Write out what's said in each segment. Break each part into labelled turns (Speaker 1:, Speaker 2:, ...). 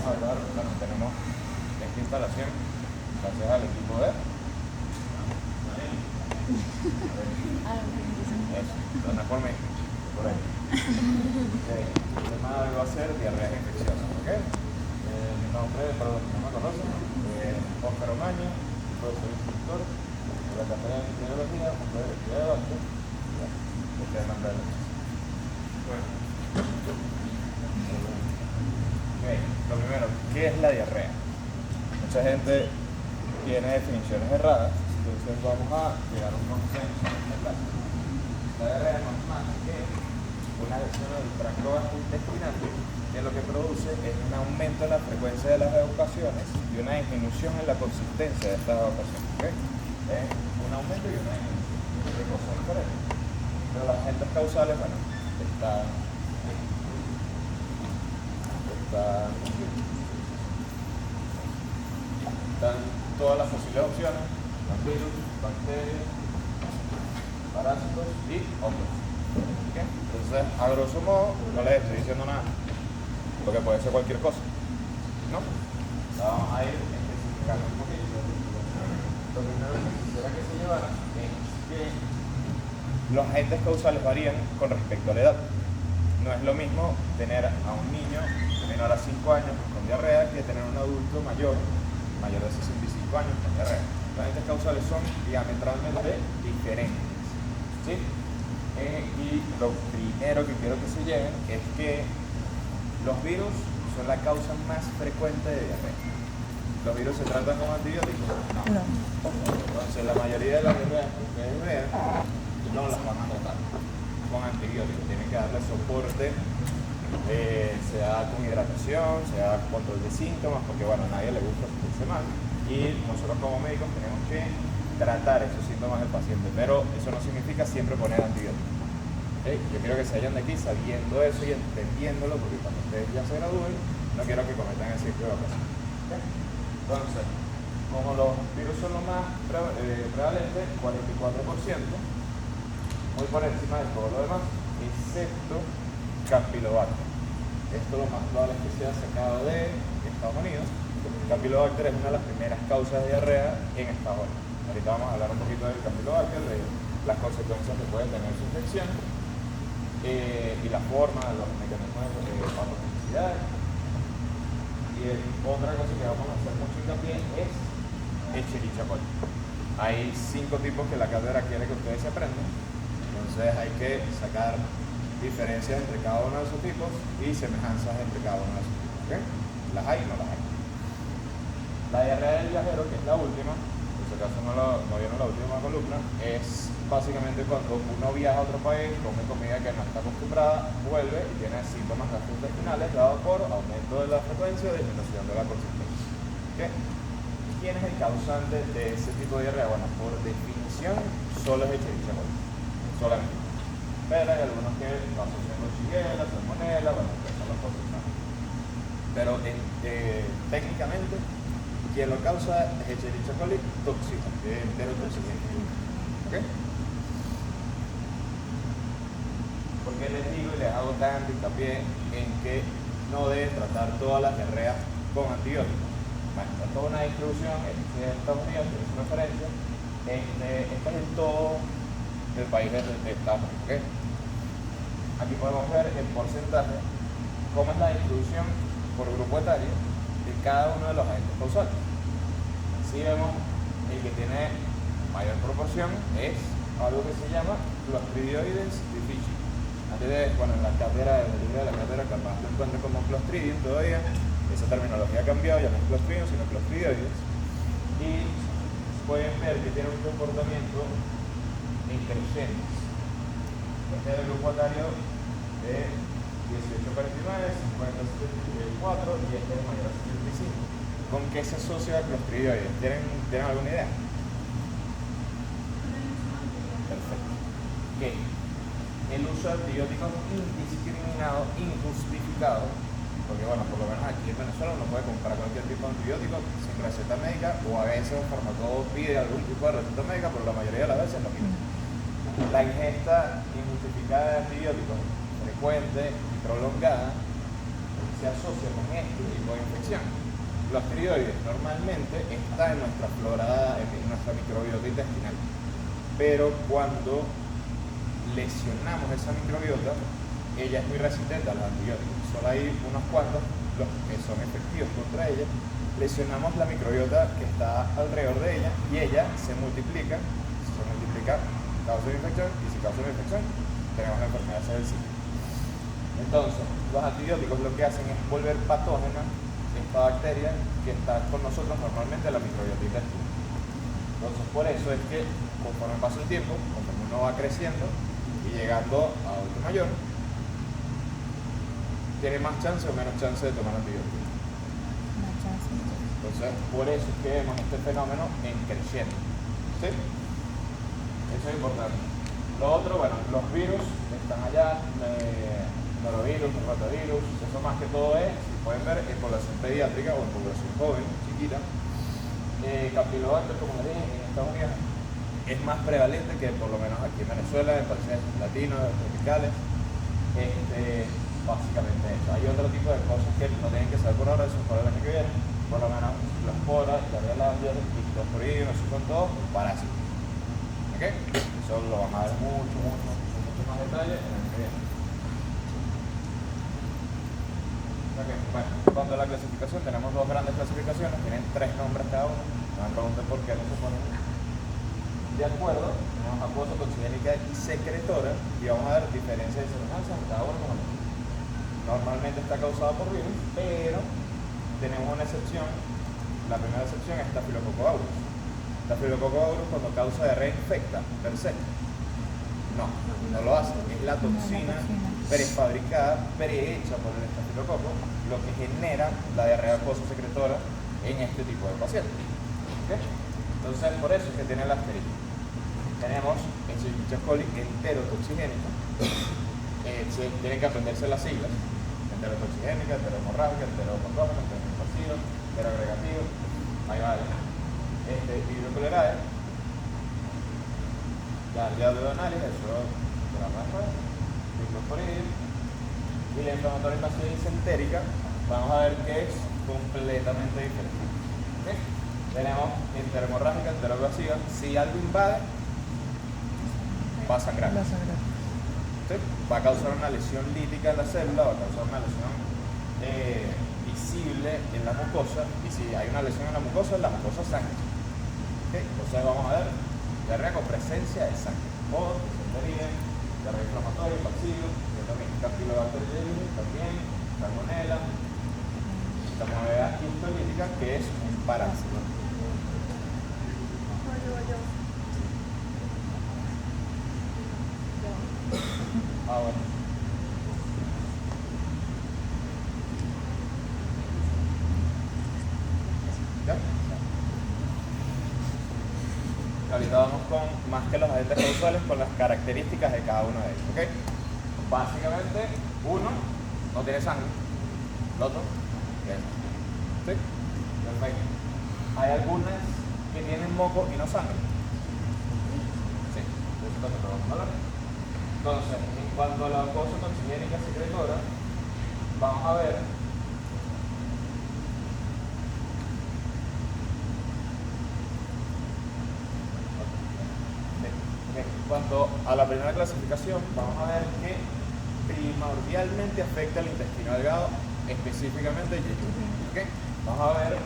Speaker 1: vamos a hablar, bueno, tenemos esta instalación gracias al equipo de Dona por México, por ahí. Okay. El tema de hoy va a ser diarreas infecciosas, ¿ok? Mi nombre, perdón, no me conocen, Óscar Omaña, profesor instructor de la carrera de epidemiología, junto de Universidad de Boston. Este es el nombre de la clase. Bueno. Okay. Lo primero, ¿qué es la diarrea? Mucha gente tiene definiciones erradas, entonces vamos a llegar a un consenso en esta clase. La diarrea no es más que una lesión del tracto gastrointestinal que lo que produce es un aumento en la frecuencia de las evacuaciones y una disminución en la consistencia de estas evacuaciones. ¿Okay? Un aumento y una disminución de cosas diferentes. Pero las agentes causales, bueno, están todas las posibles opciones: virus, bacterias, parásitos y hongos. ¿Okay? Entonces, a grosso modo, no les estoy diciendo nada, porque puede ser cualquier cosa, ¿no? Vamos a ir especificando un poquito. Lo primero que quisiera que se llevara es que los agentes causales varían con respecto a la edad. No es lo mismo tener a un niño menor a 5 años con diarrea que tener a un adulto mayor de 65 años con diarrea. Los agentes causales son diametralmente diferentes, ¿sí? Y lo primero que quiero que se lleven es que los virus son la causa más frecuente de diarrea. ¿Los virus se tratan con antibióticos? No. Entonces la mayoría de las diarreas que ustedes vean no las van a tratar con antibióticos. Tienen que darle soporte, sea con hidratación, sea con control de síntomas, porque bueno, a nadie le gusta sentirse mal. Y nosotros como médicos tenemos que tratar esos síntomas del paciente, pero eso no significa siempre poner antibióticos. ¿Okay? Yo quiero que se vayan de aquí sabiendo eso y entendiéndolo, porque cuando ustedes ya se gradúen, no quiero que cometan ese tipo de ocasiones. ¿Okay? Entonces, como los virus son los más prevalentes, 44%, muy por encima de todo lo demás, excepto Campylobacter. Esto lo más probable es que sea sacado de Estados Unidos. Campylobacter es una de las primeras causas de diarrea en Estados Unidos. Ahorita vamos a hablar un poquito del Campylobacter, de las consecuencias que puede tener su infección y la forma, los mecanismos de patogenicidad. Y otra cosa que vamos a hacer mucho hincapié es Escherichia coli. Hay 5 tipos que la cátedra quiere que ustedes se aprendan, entonces hay que sacar diferencias entre cada uno de esos tipos y semejanzas entre cada uno de esos tipos. ¿Okay? Las hay y no las hay. La diarrea del viajero, que es la última, por si acaso no vieron la última columna, es básicamente cuando uno viaja a otro país, come comida que no está acostumbrada, vuelve y tiene síntomas gastrointestinales dados por aumento de la frecuencia o disminución de la consistencia. ¿Okay? ¿Quién es el causante de ese tipo de diarrea? Bueno, por definición, solo es Escherichia coli, solamente. Pero hay algunos que lo asocian con Shigella, Salmonella, bueno, que son las cosas, ¿no? Pero técnicamente, quien lo causa es Escherichia coli tóxica, enterotoxicante. ¿Ok? ¿Por qué les digo y les hago tanto hincapié en que no deben tratar todas las diarreas con antibióticos? Bueno, está toda una distribución, este es Estados Unidos, tiene su referencia, esta es en todo el país de Estados Unidos. ¿Okay? Aquí podemos ver el porcentaje, cómo es la distribución por grupo etario de cada uno de los agentes causales. Así vemos, el que tiene mayor proporción es algo que se llama Clostridioides difficile. Antes de, bueno, en la cátedra, en el libro de la cátedra, capaz lo encuentro como Clostridium todavía. Esa terminología ha cambiado, ya no es Clostridium, sino Clostridioides. Y pueden ver que tiene un comportamiento increciente. Este es el grupo etario de 18-49, 50-74 y este es mayor a 75. ¿Con qué se asocia el Clostridioides? ¿Tienen alguna idea? Perfecto. ¿Qué? El uso de antibióticos indiscriminado, injustificado, porque bueno, por lo menos aquí en Venezuela uno puede comprar cualquier tipo de antibiótico sin receta médica, o a veces el farmacólogo pide algún tipo de receta médica, pero la mayoría de las veces no pide. La ingesta injustificada de antibióticos frecuente y prolongada se asocia con este tipo de infección definición. Los tiroides normalmente está en nuestra flora, en nuestra microbiota intestinal, pero cuando lesionamos esa microbiota, ella es muy resistente a los antibióticos. Solo hay unos cuantos los que son efectivos contra ella. Lesionamos la microbiota que está alrededor de ella y ella se multiplica. Si se multiplica, causa una infección, y si causa una infección, tenemos la enfermedad celíaca. Entonces, los antibióticos lo que hacen es volver patógena esta bacteria que está con nosotros normalmente en la microbiota intestinal. Entonces, por eso es que conforme pasa el tiempo, conforme uno va creciendo y llegando a adulto mayor, tiene más chance o menos chance de tomar antibióticos.
Speaker 2: Más chance.
Speaker 1: Entonces, por eso es que vemos este fenómeno en creciendo. ¿Sí? Eso es importante. Lo otro, bueno, los virus están allá, norovirus, rotavirus, eso más que todo es, si pueden ver, en población pediátrica o en población joven, chiquita. Campylobacter, como les dije, en Estados Unidos es más prevalente que por lo menos aquí en Venezuela, en países latinos, tropicales. Básicamente eso. Hay otro tipo de cosas que no tienen que saber por ahora, eso es para el año que viene. Por lo menos los poras, la realandia, ictiosporidium, esos son todos parásitos. ¿Ok? Eso lo van a ver mucho más detalle en el que viene. Okay. Bueno, en cuanto a la clasificación, tenemos dos grandes clasificaciones, tienen 3 nombres cada uno. No me pregunten por qué no se ponen de acuerdo. Tenemos acuosa, toxigénica y secretora, y vamos a ver diferencias y semejanzas en cada uno. Normalmente está causada por virus, pero tenemos una excepción. La primera excepción es Staphylococcus aureus. Staphylococcus aureus cuando causa diarrea infecta per se. No lo hace. Es la toxina prefabricada, prehecha por el estafilococo, lo que genera la diarrea acuosa secretora en este tipo de pacientes. ¿Okay? Entonces, por eso es que tiene el asterisco. Tenemos Escherichia coli enterotoxigénica. Tienen que aprenderse las siglas: enterotoxigénica, enterohemorrágica, enteropatógena, enteropatógeno, enteroagregativo. Ahí va. Vibrio cholerae. Ya de análisis, eso de la raza. Y la inflamatoria invasiva entérica, vamos a ver que es completamente diferente. ¿Okay? Tenemos enterohemorrágica, enteroagresiva. Si algo invade, va a sangrar. ¿Sí? Va a causar una lesión lítica en la célula, va a causar una lesión visible en la mucosa. Y si hay una lesión en la mucosa sangra. ¿Okay? Entonces vamos a ver diarrea con presencia de sangre. O disentería, diarrea inflamatoria, bacilo, también Campylobacter jejuni, también salmonella, salmonella histolítica, que es un parásito. Bueno. ¿Ya? Ahorita vamos con más que los agentes causales, con las características de cada uno de ellos. ¿Okay? Básicamente, uno no tiene sangre, el otro tiene sangre. ¿Sí? Perfecto. ¿Hay algunas que tienen moco y no sangre? Sí, de eso también lo vamos a hablar. Entonces, en cuanto a la acuosa toxigénica secretora, vamos a ver en cuanto a la primera clasificación, vamos a ver que primordialmente afecta al intestino delgado, específicamente el yeyuno. ¿Okay? Vamos a ver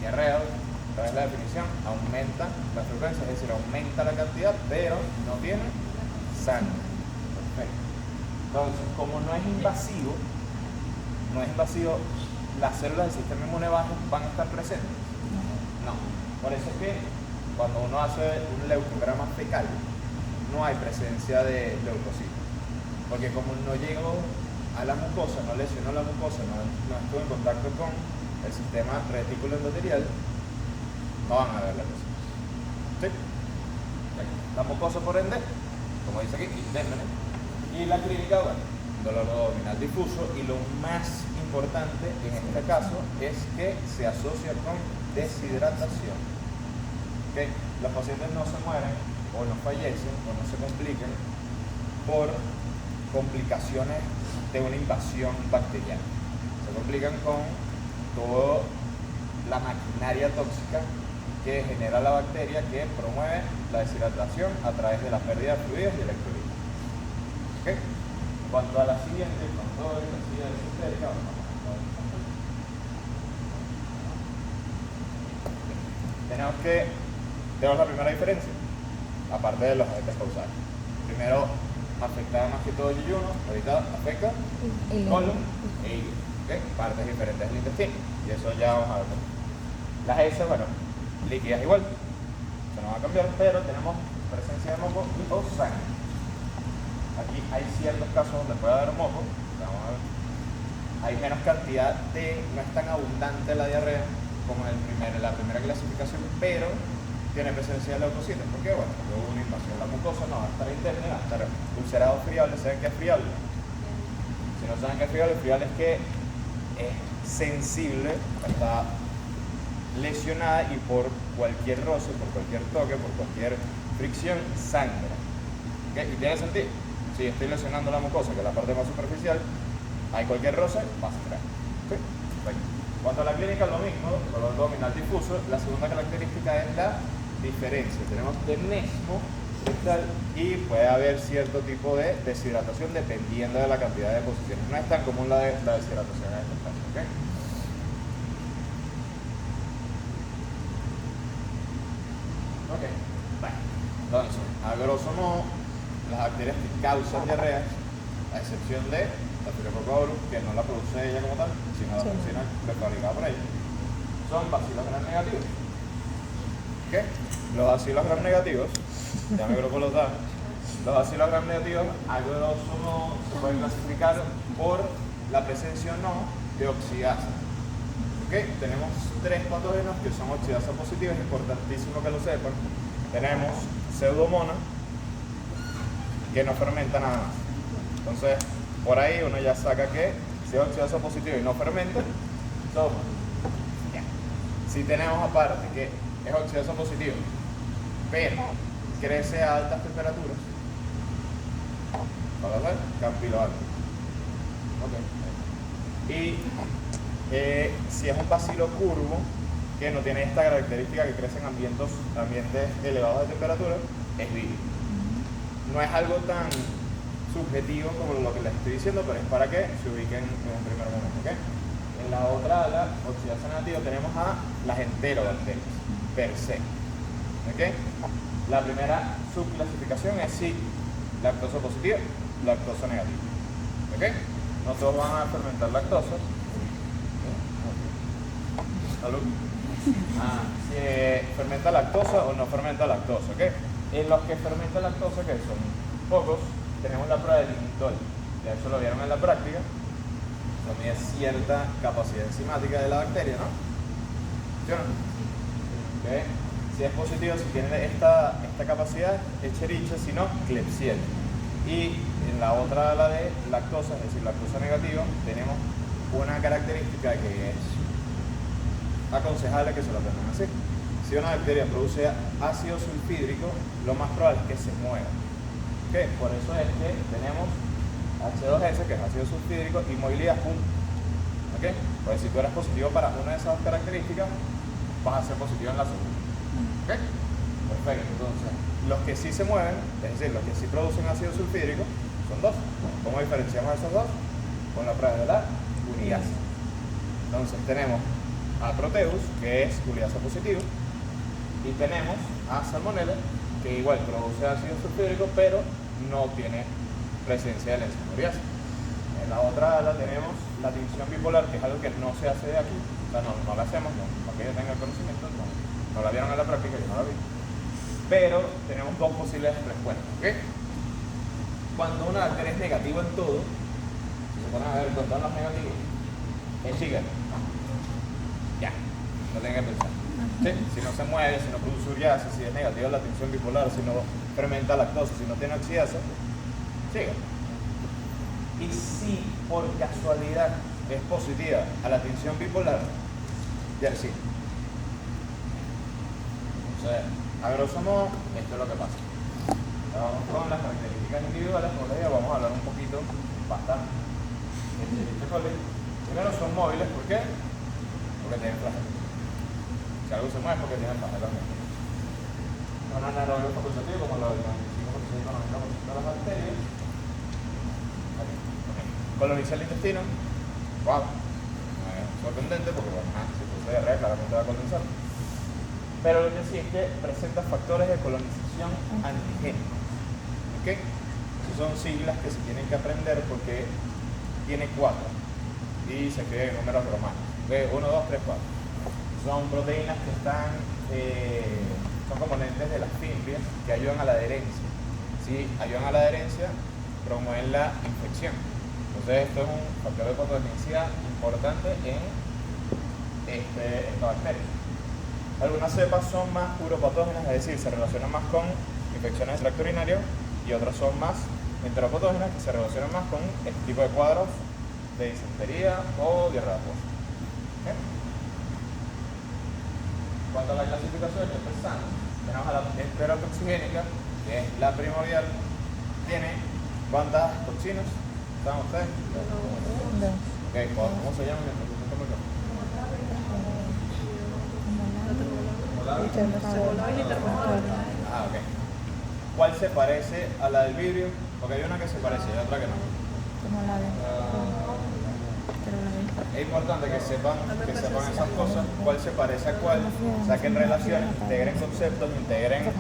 Speaker 1: diarrea, a través de la definición, aumenta la frecuencia, es decir, aumenta la cantidad, pero no tiene sangre. Perfecto. Entonces, como no es invasivo, las células del sistema inmune bajo van a estar presentes. No. Por eso es que cuando uno hace un leucograma fecal, no hay presencia de leucocitos, porque como no llegó a la mucosa, no lesionó la mucosa, no estuvo en contacto con el sistema retículo endotelial, no van a ver la cosa. ¿Sí? La mucosa, por ende, como dice aquí, indemne, y la clínica, bueno, dolor abdominal difuso, y lo más importante en este caso es que se asocia con deshidratación. ¿Okay? Los pacientes no se mueren o no fallecen o no se complican por complicaciones de una invasión bacteriana. Se complican con todo maquinaria tóxica que genera la bacteria que promueve la deshidratación a través de la pérdida de fluidos y electrolitos. ¿Okay? En cuanto a la siguiente, control de acidez esotérica, tenemos la primera diferencia, aparte de los agentes causales. Primero, afecta más que todo el yeyuno, ahorita afecta colon e hígado, ¿okay? Partes diferentes del intestino, y eso ya vamos a ver. Las heces, bueno, líquidas igual, eso no va a cambiar, pero tenemos presencia de moco o sangre. Aquí hay ciertos casos donde puede haber moco, vamos a ver. Hay menos cantidad no es tan abundante la diarrea como en la primera clasificación, pero tiene presencia de leucocitos. ¿Por qué? Bueno, porque hubo una invasión. La mucosa no va a estar interna, va a estar ulcerado friable. ¿Saben qué es friable? Si no saben qué es friable es que es sensible, está lesionada y por cualquier roce, por cualquier toque, por cualquier fricción, sangra. ¿Okay? Y tiene sentido. Si estoy lesionando la mucosa, que es la parte más superficial, hay cualquier roce, va a sangrar. ¿Okay? Cuanto a la clínica, lo mismo, dolor abdominal difuso. La segunda característica es la diferencia. Tenemos tenesmo rectal y puede haber cierto tipo de deshidratación dependiendo de la cantidad de deposiciones. No es tan común la deshidratación en estos casos. ¿Okay? Ok, bueno, entonces, a grosso modo, las bacterias que causan diarrea, a excepción de la Staphylococcus aureus, que no la produce ella como tal, sino la toxina fabricada por ella, son bacilos gram negativos. ¿Qué? Los bacilos gram negativos, ya me agrupo los datos, los bacilos gram negativos a grosso modo se pueden clasificar por la presencia o no de oxidasa. ¿Okay? Tenemos tres patógenos que son oxidasa positivas, es importantísimo que lo sepan. Tenemos Pseudomonas, que no fermenta nada más. Entonces, por ahí uno ya saca que si es oxidasa positiva y no fermenta, toma. Si tenemos aparte que es oxidasa positiva, pero crece a altas temperaturas, ¿vale? Campylobacter. Okay. Y si es un bacilo curvo, que no tiene esta característica que crece en ambientes elevados de temperatura, es vivo. No es algo tan subjetivo como lo que les estoy diciendo, pero es para que se ubiquen en un primer momento. ¿Okay? En la otra ala, oxidasa negativa, tenemos a las enterobacterias, per se. ¿Okay? La primera subclasificación es si lactosa positiva, lactosa negativa. ¿Okay? No todos van a fermentar lactosa. Salud. Si fermenta lactosa o no fermenta lactosa, ¿ok? En los que fermenta lactosa, que son pocos, tenemos la prueba del imitol. Ya eso lo vieron en la práctica. Eso mide cierta capacidad enzimática de la bacteria, ¿no? ¿Sí o no? ¿Okay? Si es positivo, si tiene esta capacidad, Escherichia, si no, Klebsiella. Y en la otra, la de lactosa, es decir, lactosa negativa, tenemos una característica que es aconsejable que se lo tengan así. Si una bacteria produce ácido sulfídrico, lo más probable es que se mueva. ¿Okay? Por eso es que tenemos H2S, que es ácido sulfídrico, y movilidad juntos. ¿Okay? Pues si tú eres positivo para una de esas dos características, vas a ser positivo en la segunda. ¿Okay? Perfecto. Entonces, los que sí se mueven, es decir, los que sí producen ácido sulfídrico, son dos. ¿Cómo diferenciamos esos dos? Con la prueba de la ureasa. Entonces tenemos a Proteus, que es ureasa positivo, y tenemos a Salmonella, que igual produce ácido sulfídrico, pero no tiene presencia de la enzima ureasa. En la otra ala tenemos la tinción bipolar, que es algo que no se hace de aquí, o sea, no la hacemos, no, para que ellos tengan el conocimiento, no la vieron en la práctica, yo no la vi. Pero tenemos dos posibles respuestas, ¿ok? Cuando una bacteria es negativa en todo, si se ponen a ver dónde están los negativos, es hígado. Ya, no tengan que pensar. ¿Sí? Si no se mueve, si no produce ureasa, si es negativa la tinción bipolar, si no fermenta lactosa, si no tiene oxidasa, sigue. Y si por casualidad es positiva a la tinción bipolar, ya sí. Entonces, a grosso modo, esto es lo que pasa. Ahora vamos con las características individuales, por ahí vamos a hablar un poquito, bastante. Primero son móviles, ¿por qué? Porque tienen flagelos. Si algo se mueve es porque tiene faja también. Un anaerobio facultativo como lo del 95%, 90% de las bacterias. Okay. Colonizar el intestino. Wow. Sorprendente porque bueno, si produce diarrea claramente va a colonizar. Pero lo que sí es que presenta factores de colonización antigénicos. ¿Ok? Esas son siglas que se tienen que aprender porque tiene 4 y se escriben en números romanos. ¿Okay? 1, 2, 3, 4. Son proteínas que están, son componentes de las fimbrias que ayudan a la adherencia. Si ayudan a la adherencia, promueven la infección. Entonces esto es un factor de patogenicidad importante en esta bacteria. Algunas cepas son más uropatógenas, es decir, se relacionan más con infecciones del tracto urinario, y otras son más enteropatógenas, que se relacionan más con este tipo de cuadros de disentería o diarrea acuosa. ¿Okay? En cuanto a la clasificación, ya empezamos. Tenemos a la enterotoxigénica, que es la primordial. Tiene ¿cuántas toxinas? ¿Saben ustedes?
Speaker 2: 2.
Speaker 1: Okay, ¿cómo se llama? Ah, ok. ¿Cuál se parece a la del vidrio? Porque hay una que se parece y otra que no.
Speaker 2: Como la de. Pero la de.
Speaker 1: Es importante que sepan esas cosas, cuál se parece a cuál, saquen relaciones, integren conceptos, integren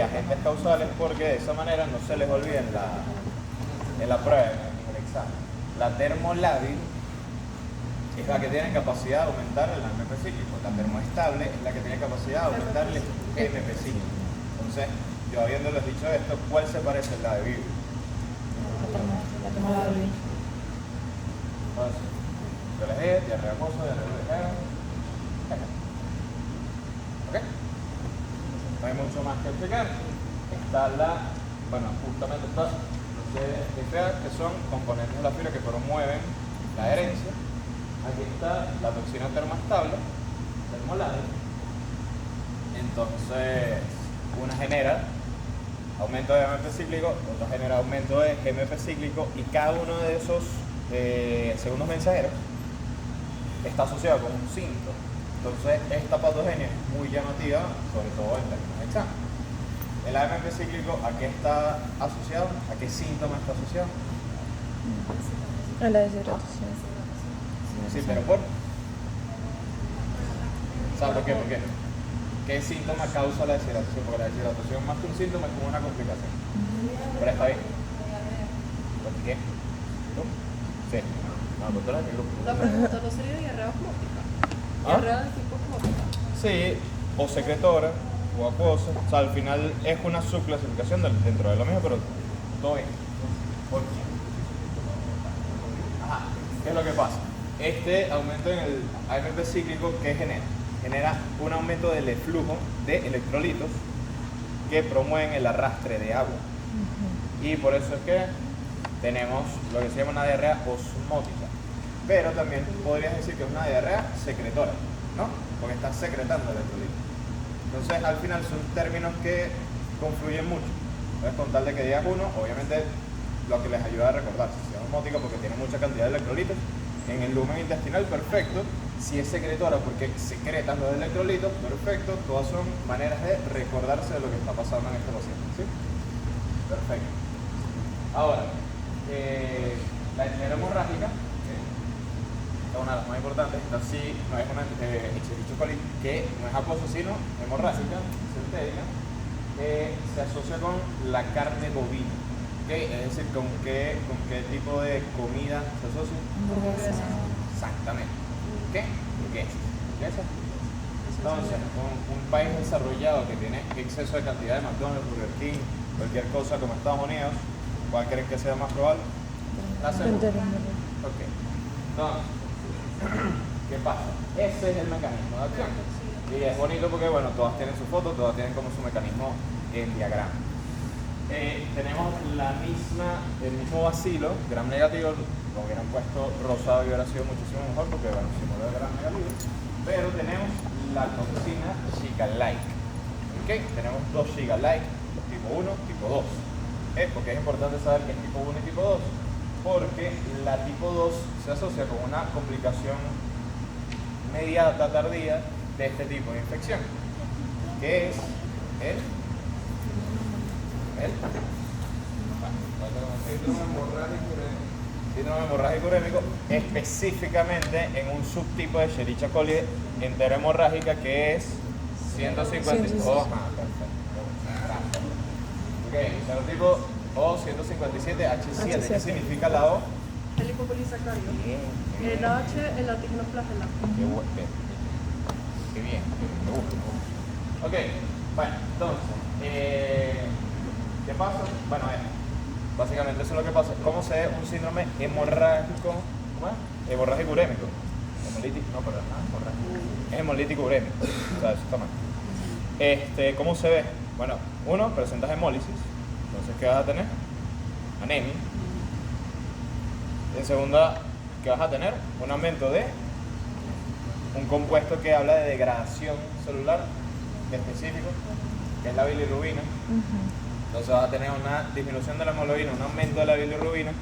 Speaker 1: agentes causales, porque de esa manera no se les olvide en la prueba, en el examen. La termolábil es la que tiene capacidad de aumentar el AMP cíclico. La termoestable es la que tiene capacidad de aumentar el MP cíclico. Entonces, yo habiéndoles dicho esto, ¿cuál se parece a la de vidrio?
Speaker 2: La termolábil.
Speaker 1: Entonces, yo les dije, diarrea acuosa, diarrea urinaria. ¿Ok? No hay mucho más que explicar. Está justamente está los CDFA, que son componentes de la fibra que promueven la adherencia. Aquí está la toxina termoestable, termolábil. Entonces, una genera aumento de AMP cíclico, otra genera aumento de GMP cíclico, y cada uno de esos segundos mensajeros está asociado con un síntoma. Entonces, esta patogenia es muy llamativa, sobre todo en términos de examen. El AMP cíclico, ¿a qué está asociado? ¿A qué síntoma está asociado?
Speaker 2: A la deshidratación.
Speaker 1: Sí, pero ¿por? ¿Sabes por qué? ¿Por qué? ¿Qué síntoma causa la deshidratación? Porque la deshidratación más que un síntoma es como una complicación. ¿Pero está bien? ¿Por qué? ¿Tú? Sí. No, doctora, ¿qué grupo?
Speaker 3: La pregunta no sería diarrea osmótica.
Speaker 1: ¿Ah?
Speaker 3: Diarrea de tipo osmótica.
Speaker 1: Sí, o secretora, o acuosa. O sea, al final es una subclasificación dentro de lo mismo, pero todo bien. ¿Por qué? Ajá. ¿Qué es lo que pasa? Este aumento en el AMP cíclico, ¿qué genera? Genera un aumento del flujo de electrolitos que promueven el arrastre de agua. Y por eso es que tenemos lo que se llama una diarrea osmótica. Pero también podrías decir que es una diarrea secretora, ¿no? Porque está secretando electrolitos. Entonces, al final son términos que confluyen mucho. Entonces, con tal de que digas uno, obviamente lo que les ayuda a recordarse. Si es osmótica porque tiene mucha cantidad de electrolitos, en el lumen intestinal, perfecto. Si es secretora porque secretan los electrolitos, perfecto. Todas son maneras de recordarse de lo que está pasando en este paciente, ¿sí? Perfecto. Ahora, la enfermedad hemorrágica, es una de las más importantes. Esta sí no es una Escherichia coli, que no es acuosa, sino hemorrágica, centédica, se asocia con la carne bovina. ¿Okay? Es decir, ¿con qué tipo de comida se asocia?
Speaker 2: Hamburguesa.
Speaker 1: Exactamente. ¿Qué? Hamburguesa. Entonces, un país desarrollado que tiene exceso de cantidad de McDonald's, Burger King, cualquier cosa como Estados Unidos, ¿cuál creen que sea más probable? La segunda. Ok. Entonces, ¿qué pasa? Ese es el mecanismo de acción. Y es bonito porque, bueno, todas tienen su foto, todas tienen como su mecanismo en diagrama. Tenemos el mismo bacilo, gram negativo. Lo hubieran puesto rosado y hubiera sido muchísimo mejor porque, bueno, simula el gram negativo. Pero tenemos la toxina Shiga-like. ¿Okay? Tenemos dos Shiga-like, tipo 1, tipo 2. ¿Por qué es importante saber que es tipo 1 y tipo 2? Porque la tipo 2 se asocia con una complicación inmediata, tardía, de este tipo de infección, que es el síndrome hemorrágico urémico, específicamente en un subtipo de Escherichia coli enterohemorrágica que es 150. Oh, perfecto. Ok, serotipo O157H7. ¿Qué significa la O?
Speaker 3: El lipopolisacárido.
Speaker 1: Bien.
Speaker 3: El H, el antígeno flagelar.
Speaker 1: Qué bien, me gusta. Ok, bueno, entonces, ¿qué pasa? Bueno, básicamente eso es lo que pasa. ¿Cómo se ve un síndrome hemorrágico? ¿Cómo es? Hemorrágico urémico. Hemolítico, no, perdón, hemorrágico. Es hemolítico urémico. O sea, eso está mal. ¿Cómo se ve? Bueno, uno, presentas hemólisis. Entonces, ¿qué vas a tener? Anemia. En segunda, ¿qué vas a tener? Un aumento de un compuesto que habla de degradación celular específico, que es la bilirrubina. Entonces vas a tener una disminución de la hemoglobina, un aumento de la bilirrubina.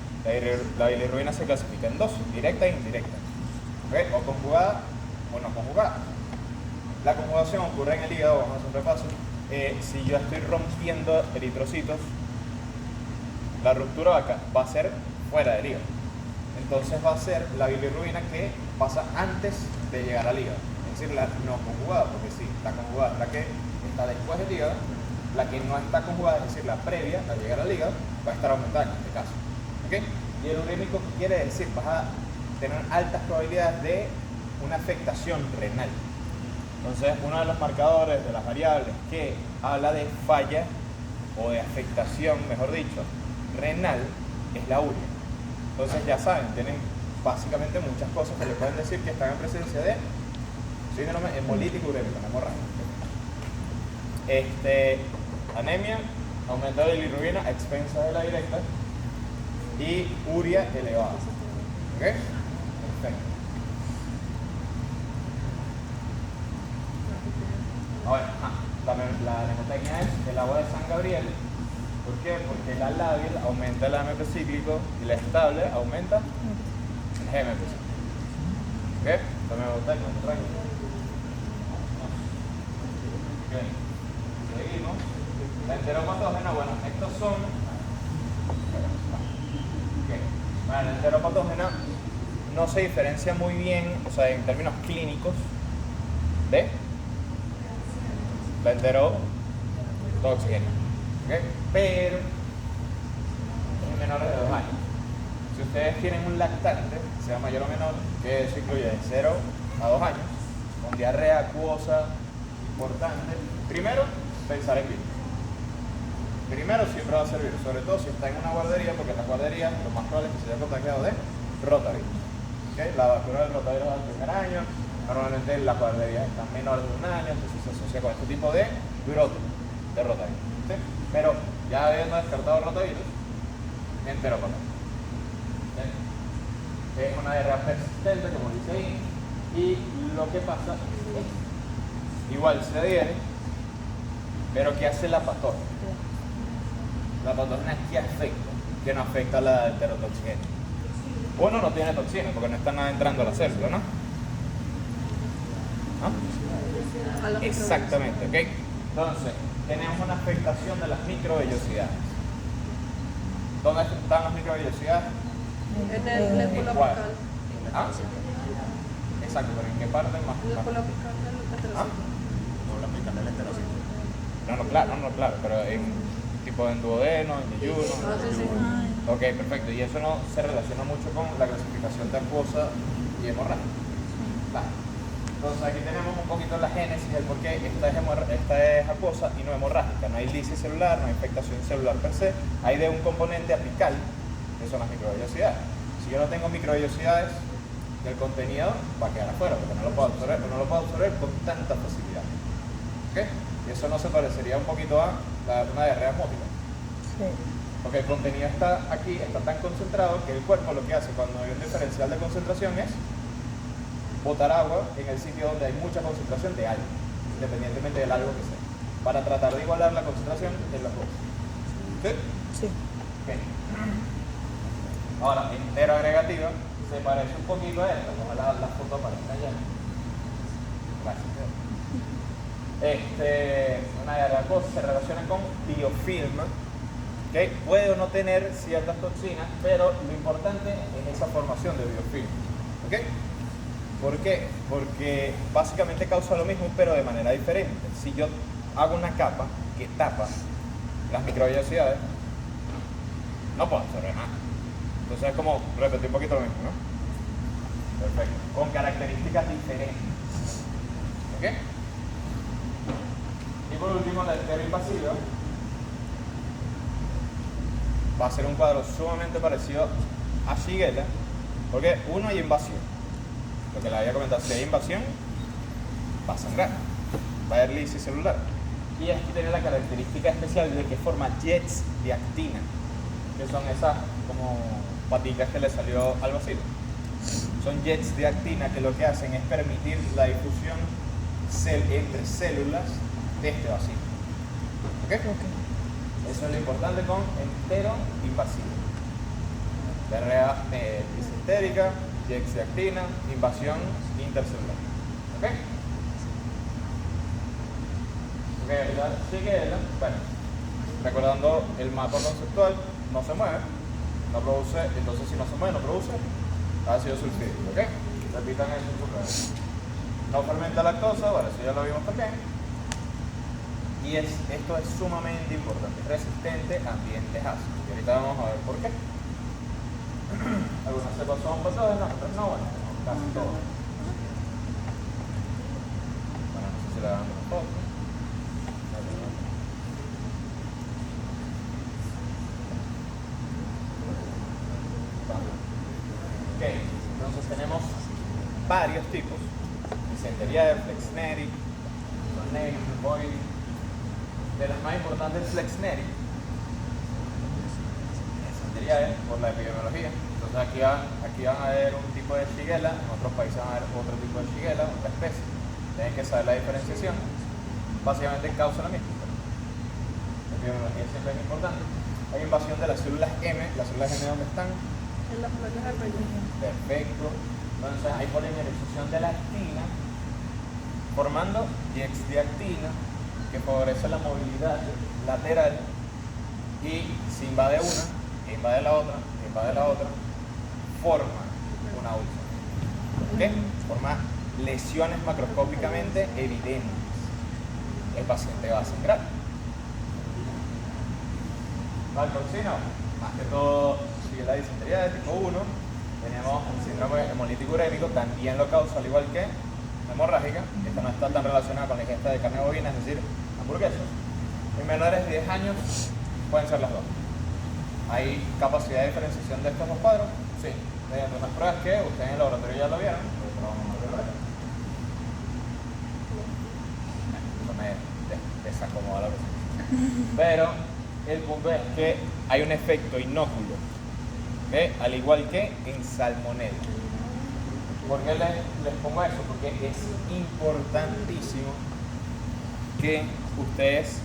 Speaker 1: La bilirrubina se clasifica en dos, directa e indirecta. ¿Okay? O conjugada o no conjugada. La conjugación ocurre en el hígado, vamos a hacer un repaso. Si yo estoy rompiendo eritrocitos, la ruptura va a ser fuera del hígado. Entonces va a ser la bilirrubina que pasa antes de llegar al hígado. Es decir, la no conjugada, porque sí, la conjugada es la que está después del hígado. La que no está conjugada, es decir, la previa a llegar al hígado, va a estar aumentada en este caso. ¿Okay? Y el urémico, ¿qué quiere decir? Vas a tener altas probabilidades de una afectación renal. Entonces, uno de los marcadores de las variables que habla de falla o de afectación, mejor dicho, renal, es la urea. Entonces, ya saben, tienen básicamente muchas cosas que le pueden decir que están en presencia de síndrome hemolítico urémico, hemorrágico. Anemia, aumento de bilirrubina a expensas de la directa y urea elevada. ¿Ok? Perfecto. Ahora, la mnemotecnia es el agua de San Gabriel. ¿Por qué? Porque la lábil aumenta el AMP cíclico y la estable aumenta el GMP cíclico. ¿Ok? La mnemotecnia, tranquilo. Ok. Seguimos. La enteropatógena, bueno, estos son. Okay. Bueno, la enteropatógena no se diferencia muy bien, o sea, en términos clínicos, de la enterotoxina. ¿Okay? Pero en menores de 2 años. Si ustedes tienen un lactante, sea mayor o menor, que eso incluye de 0 a 2 años, con diarrea acuosa importante, primero, pensar en virus. Primero siempre va a servir, sobre todo si está en una guardería, porque en las guarderías lo más probable es que se haya contagiado de rotavirus. ¿Okay? La vacuna del rotavirus al primer año, normalmente las guarderías están menores de 1 año, entonces se asocia con este tipo de brote de rotavirus. ¿Sí? Pero ya habiendo descartado rotavirus, enteropatógena. Es una diarrea persistente, como dice ahí, y lo que pasa es igual se adhiere, pero ¿qué hace la patógena? La patógena ¿qué afecta? Que no afecta a la enterotoxina. Uno no tiene toxina porque no está nada entrando a la célula, ¿no? ¿No? Exactamente, ¿ok? Entonces, tenemos una afectación de las microvellosidades. ¿Dónde están las microvellosidades?
Speaker 3: En el polo
Speaker 1: ¿Cuál?
Speaker 3: apical.
Speaker 1: ¿Ah? Exacto, pero ¿en qué parte más?
Speaker 3: En el polo apical del heterocisto.
Speaker 4: Por la aplicación del enterocito.
Speaker 1: Claro, pero tipo en duodeno, en yeyuno.
Speaker 3: Sí.
Speaker 1: Ok, perfecto. Y eso no se relaciona mucho con la clasificación de acuosa y hemorrágica. Vale. Entonces aquí tenemos un poquito la génesis del por qué esta es acuosa y no hemorrágica. No hay lisis celular, no hay infectación celular per se. Hay de un componente apical, que son las microvellosidades. Si yo no tengo microvellosidades, el contenido va a quedar afuera, porque no lo puedo absorber con tanta facilidad. ¿Ok? Y eso no se parecería un poquito a una diarrea osmótica.
Speaker 2: Sí.
Speaker 1: Porque el contenido está aquí, está tan concentrado que el cuerpo lo que hace cuando hay un diferencial de concentración es botar agua en el sitio donde hay mucha concentración de algo, independientemente del algo que sea, para tratar de igualar la concentración en los dos. ¿Sí?
Speaker 2: Sí.
Speaker 1: Okay. Ahora, entero agregativa se parece un poquito a esto, como la foto aparece allá. Gracias. Una de las cosas se relaciona con biofilm, ¿okay? Puede o no tener ciertas toxinas, pero lo importante es esa formación de biofilm, ¿okay? ¿Por qué? Porque básicamente causa lo mismo, pero de manera diferente. Si yo hago una capa que tapa las microvellosidades, no puedo absorber nada. Entonces es como repetir un poquito lo mismo, ¿no? Perfecto. Con características diferentes. ¿Ok? Y por último, la estero invasiva va a ser un cuadro sumamente parecido a Shigella, porque uno, hay invasión. Lo que le había comentado, si hay invasión, va a sangrar, va a haber lisis celular. Y aquí tiene la característica especial de que forma jets de actina, que son esas como paticas que le salió al bacilo. Son jets de actina que lo que hacen es permitir la difusión entre células de este bacilo. ¿Ok? Eso es lo importante con entero invasivo. Diarrea disentérica, jets de actina, invasión intercelular. ¿Ok? Ok, ahorita Shigella, bueno, recordando el mapa conceptual, no se mueve, no produce, entonces si no se mueve, no produce ácido sulfídrico, ¿ok? Repitan eso en su cabeza. No fermenta lactosa, bueno, eso ya lo vimos también. Y esto es sumamente importante, resistente a ambientes ácidos. Y ahorita vamos a ver por qué. Algunas cepas son patógenas, otras no, bueno, casi todas. Bueno, no sé si la dan una foto. Ok, entonces tenemos varios tipos: disentería, flexneri, soneri, boil. De las más importantes, flexneri. Disentería es por la epidemiología. Entonces aquí van a ver un tipo de Shigella, en otros países van a ver otro tipo de Shigella, otra especie. Tienen que saber la diferenciación. Básicamente causa la misma. La epidemiología siempre es importante. Hay invasión de las células M. ¿Las células M dónde están?
Speaker 3: En las placas de pello.
Speaker 1: Perfecto. Entonces hay polimerización de la actina, formando jets de actina, que favorece la movilidad lateral, y si invade una, invade la otra, invade la otra, forma una úlcera. ¿Ok? Forma lesiones macroscópicamente evidentes. El paciente va a sangrar. Valproxina, más que todo, sigue la disentería de tipo 1. Tenemos el síndrome hemolítico urémico, también lo causa, al igual que la hemorrágica. Esta no está tan relacionada con la ingesta de carne bovina, es decir, hamburguesas. En menores de 10 años pueden ser las dos. ¿Hay capacidad de diferenciación de estos dos cuadros? Sí, mediante unas pruebas que ustedes en el laboratorio ya lo vieron, pero esto lo vamos a ver luego. Eso me desacomoda la presentación. Pero el punto es que hay un efecto inóculo, ¿okay? Al igual que en salmonella. ¿Por qué les pongo eso? Porque es importantísimo que ustedes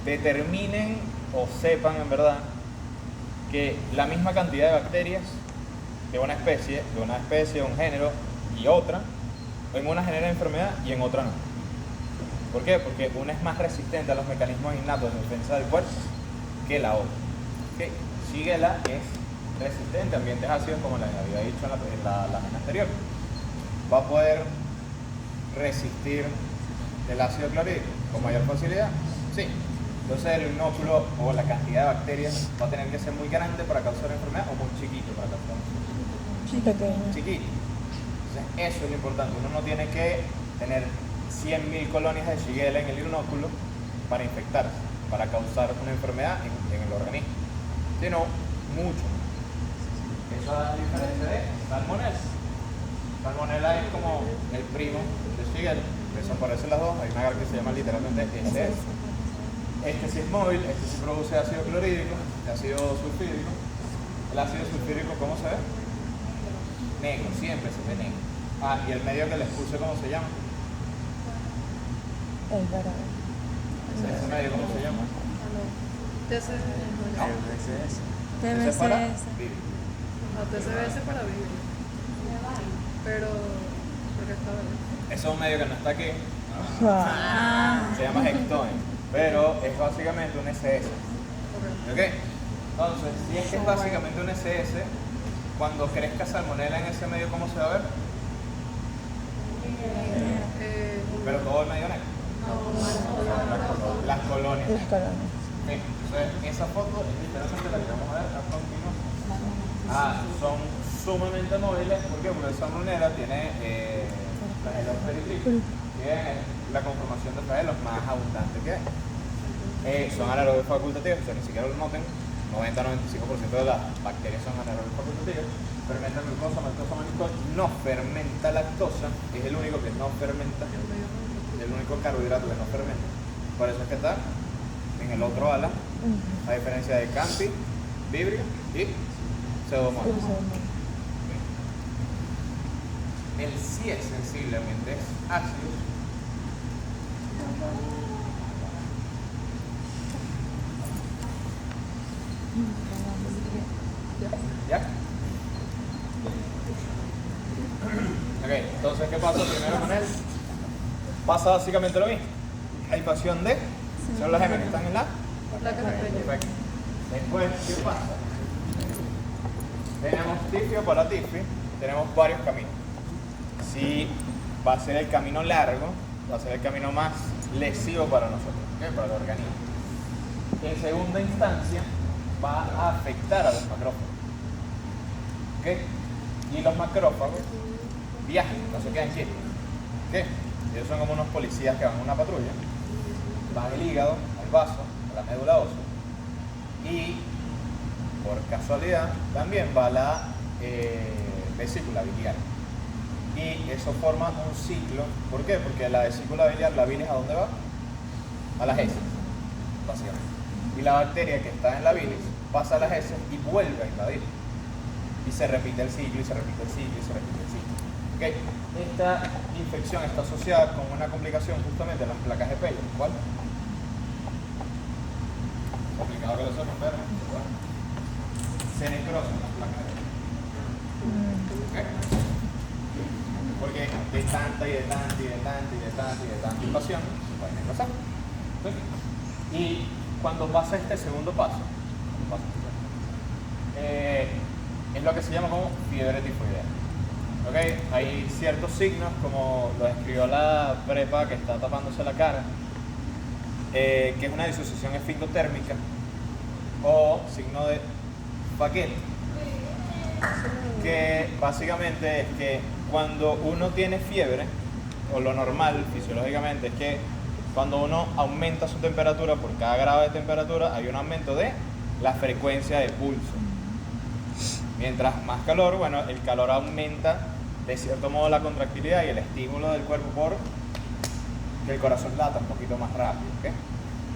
Speaker 1: determinen o sepan en verdad que la misma cantidad de bacterias de una especie, de un género y otra, en una genera enfermedad y en otra no. ¿Por qué? Porque una es más resistente a los mecanismos innatos de defensa del cuerpo que la otra. ¿Okay? Shigella es resistente a ambientes ácidos, como les había dicho en la lámina anterior. Va a poder resistir el ácido clorhídrico con mayor facilidad. Sí. Entonces el inóculo o la cantidad de bacterias va a tener que ser muy grande para causar enfermedad o muy chiquito para causar enfermedad. Chiquito. Entonces eso es lo importante. Uno no tiene que tener 100.000 colonias de Shigella en el inóculo para infectarse, para causar una enfermedad en el organismo, sino mucho. Eso es la diferencia de salmonella. Salmonella es como el primo de Shigella, desaparecen las dos. Hay una garra que se llama literalmente SS. Este sí es móvil, este sí produce ácido clorhídrico, ácido sulfídrico. El ácido sulfídrico, ¿cómo se ve? Negro, siempre se ve negro. Ah, y el medio que les puse, ¿cómo se llama?
Speaker 2: El verde.
Speaker 1: Ese medio, ¿cómo se llama?
Speaker 3: TCBS.
Speaker 1: Ese es para
Speaker 2: TBCS.
Speaker 1: vivir.
Speaker 3: TCBS para vivir. Pero
Speaker 1: Ese es un medio que no está aquí,
Speaker 2: Ah.
Speaker 1: se llama Hectoin, pero es básicamente un SS. ¿Ok? Entonces, si es que es básicamente un SS, cuando crezca salmonela en ese medio, ¿cómo se va a ver? Pero todo el medio negro. Las colonias.
Speaker 2: Las colonias.
Speaker 1: Sí, entonces esa foto es literalmente la que vamos a ver a continuación. Son sumamente móviles, ¿por qué? Porque el salmonela tiene flagelos peritritos, que es la conformación de flagelos más abundante que hay. Son anaerobios facultativos, o sea, ni siquiera lo noten, 90-95% de las bacterias son anaerobios facultativos. Fermenta glucosa, maltosa, maltol, no fermenta lactosa, es el único que no fermenta, el único carbohidrato que no fermenta. Por eso es que está en el otro ala, a diferencia de Campi, Vibrio y Pseudomonas. El CIE sensiblemente es ácido. ¿Ya? Ok, entonces, ¿qué pasa primero con él? Pasa básicamente lo mismo. Hay pasión de células M que están en la
Speaker 3: Placas de Peña.
Speaker 1: perfecto. Después, ¿qué pasa? Tenemos tifio para tifi, tenemos varios caminos. Si va a ser el camino largo, va a ser el camino más lesivo para nosotros, ¿okay? Para el organismo. En segunda instancia, va a afectar a los macrófagos. ¿Okay? Y los macrófagos viajan, no se quedan quietos. ¿Okay? Ellos son como unos policías que van en una patrulla, van al hígado, al vaso, a la médula ósea, y por casualidad también va la vesícula biliar. Y eso forma un ciclo. ¿Por qué? Porque la vesícula biliar, la bilis, ¿a dónde va? A las heces, básicamente. Y la bacteria que está en la bilis pasa a las heces y vuelve a invadir. Y se repite el ciclo, y se repite el ciclo, y se repite el ciclo. ¿Okay? Esta infección está asociada con una complicación justamente de las placas de pelo. ¿Cuál? Complicado que lo sepan, pero bueno. Se necrosan las placas de pelo. ¿Okay? Porque de tanta y de tanta y de tanta y de tanta y de tanta invasión se puede necrosar. ¿Okay? Y cuando pasa este segundo paso, es lo que se llama como fiebre tifoidea. ¿Okay? Hay ciertos signos, como lo describió la prepa que está tapándose la cara, que es una disociación esfincotérmica o signo de Paquet, que básicamente es que cuando uno tiene fiebre, o lo normal fisiológicamente es que cuando uno aumenta su temperatura, por cada grado de temperatura hay un aumento de la frecuencia de pulso. Mientras más calor, bueno, el calor aumenta de cierto modo la contractilidad y el estímulo del cuerpo por que el corazón lata un poquito más rápido. ¿Okay?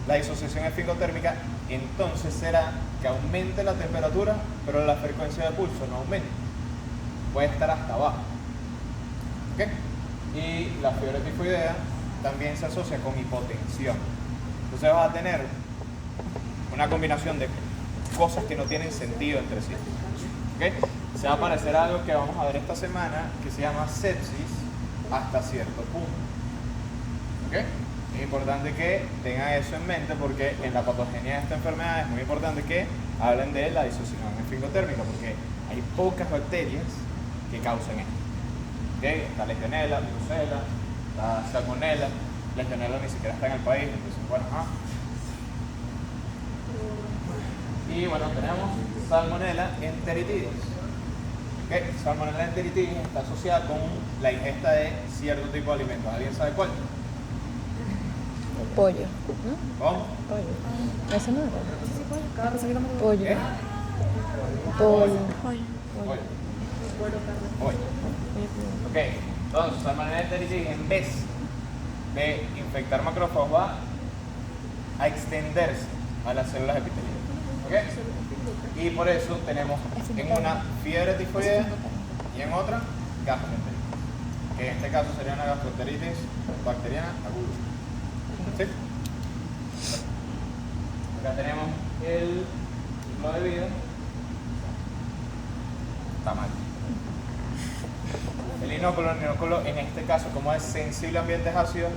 Speaker 1: La disociación esfincotérmica entonces será que aumente la temperatura, pero la frecuencia de pulso no aumenta. Puede estar hasta abajo. ¿Okay? Y la fiebre tifoidea también se asocia con hipotensión. Entonces vas a tener una combinación de cosas que no tienen sentido entre sí. ¿Okay? Se va a aparecer algo que vamos a ver esta semana que se llama sepsis hasta cierto punto. ¿Okay? Es importante que tengan eso en mente porque en la patogenia de esta enfermedad es muy importante que hablen de la disociación esfincotérmica porque hay pocas bacterias que causan esto. ¿Okay? Está Legionella, Brucella, está Salmonella. Legionella ni siquiera está en el país, entonces bueno, Y bueno, tenemos Salmonella enteritidis. ¿Okay? Salmonella enteritidis está asociada con la ingesta de cierto tipo de alimentos. ¿Alguien sabe cuál?
Speaker 2: Pollo. ¿No?
Speaker 1: ¿Cómo?
Speaker 2: Pollo. ¿Eso no era?
Speaker 3: Cada vez que estamos
Speaker 2: Pollo.
Speaker 1: ¿Qué?
Speaker 2: Pollo.
Speaker 1: Pollo.
Speaker 3: Pollo, carne.
Speaker 1: Pollo. Ok, entonces Salmonella enteritidis en vez de infectar macrófagos va a extenderse a las células epiteliales. ¿Ok? Y por eso tenemos en una fiebre tifoidea y en otra gastroenteritis. Que en este caso sería una gastroenteritis bacteriana aguda. ¿Sí? Acá tenemos el ciclo de vida. Está mal. El inóculo en este caso, como es sensible a ambientes ácidos,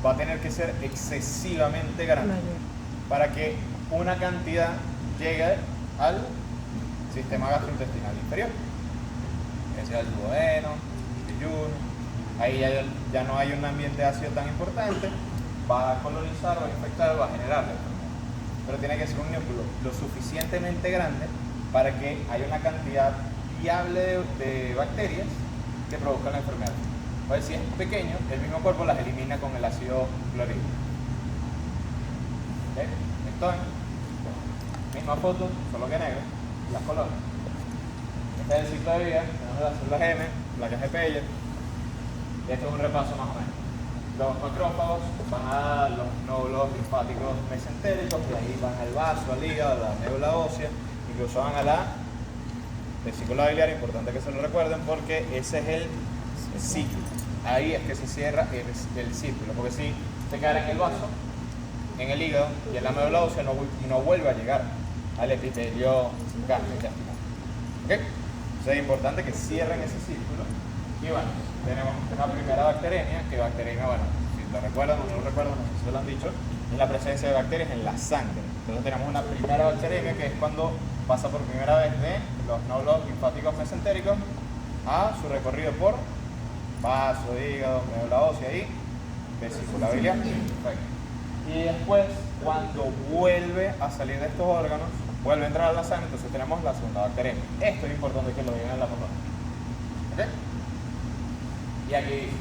Speaker 1: va a tener que ser excesivamente grande para que una cantidad llegue al sistema gastrointestinal inferior, que sea el duodeno, el yeyuno. Ahí ya no hay un ambiente ácido tan importante, va a colonizar, va a infectar, va a generar la enfermedad. Pero tiene que ser un núcleo lo suficientemente grande para que haya una cantidad viable de bacterias que provocan la enfermedad. Pues si es pequeño, el mismo cuerpo las elimina con el ácido clorhídrico. ¿Okay? Entonces, misma foto, solo que negro, las colonias. Este es el ciclo de vida, tenemos las células M, placas de Peyer. Esto es un repaso más o menos. Los macrófagos van a los nódulos linfáticos mesentéricos, y ahí van al vaso, al hígado, a la médula ósea, incluso van a la vesícula biliar, importante que se lo recuerden porque ese es el ciclo. Ahí es que se cierra el círculo, porque si se queda en el vaso, en el hígado y en la médula ósea no vuelve a llegar al epitelio gastrointestinal. ¿Ok? Entonces es importante que cierren ese círculo. Y bueno, tenemos una primera bacteremia, que bacteremia, bueno, si lo recuerdan o no lo recuerdan, no sé si se lo han dicho, es la presencia de bacterias en la sangre. Entonces tenemos una primera bacteremia que es cuando pasa por primera vez de los nódulos linfáticos mesentéricos a su recorrido por vaso, hígado, médula ósea y vesícula biliar. Perfecto. Y después, cuando vuelve a salir de estos órganos, vuelve a entrar a la sangre, entonces tenemos la segunda bacteremia. Esto es importante que lo digan en la foto. ¿Ok? Y aquí dice,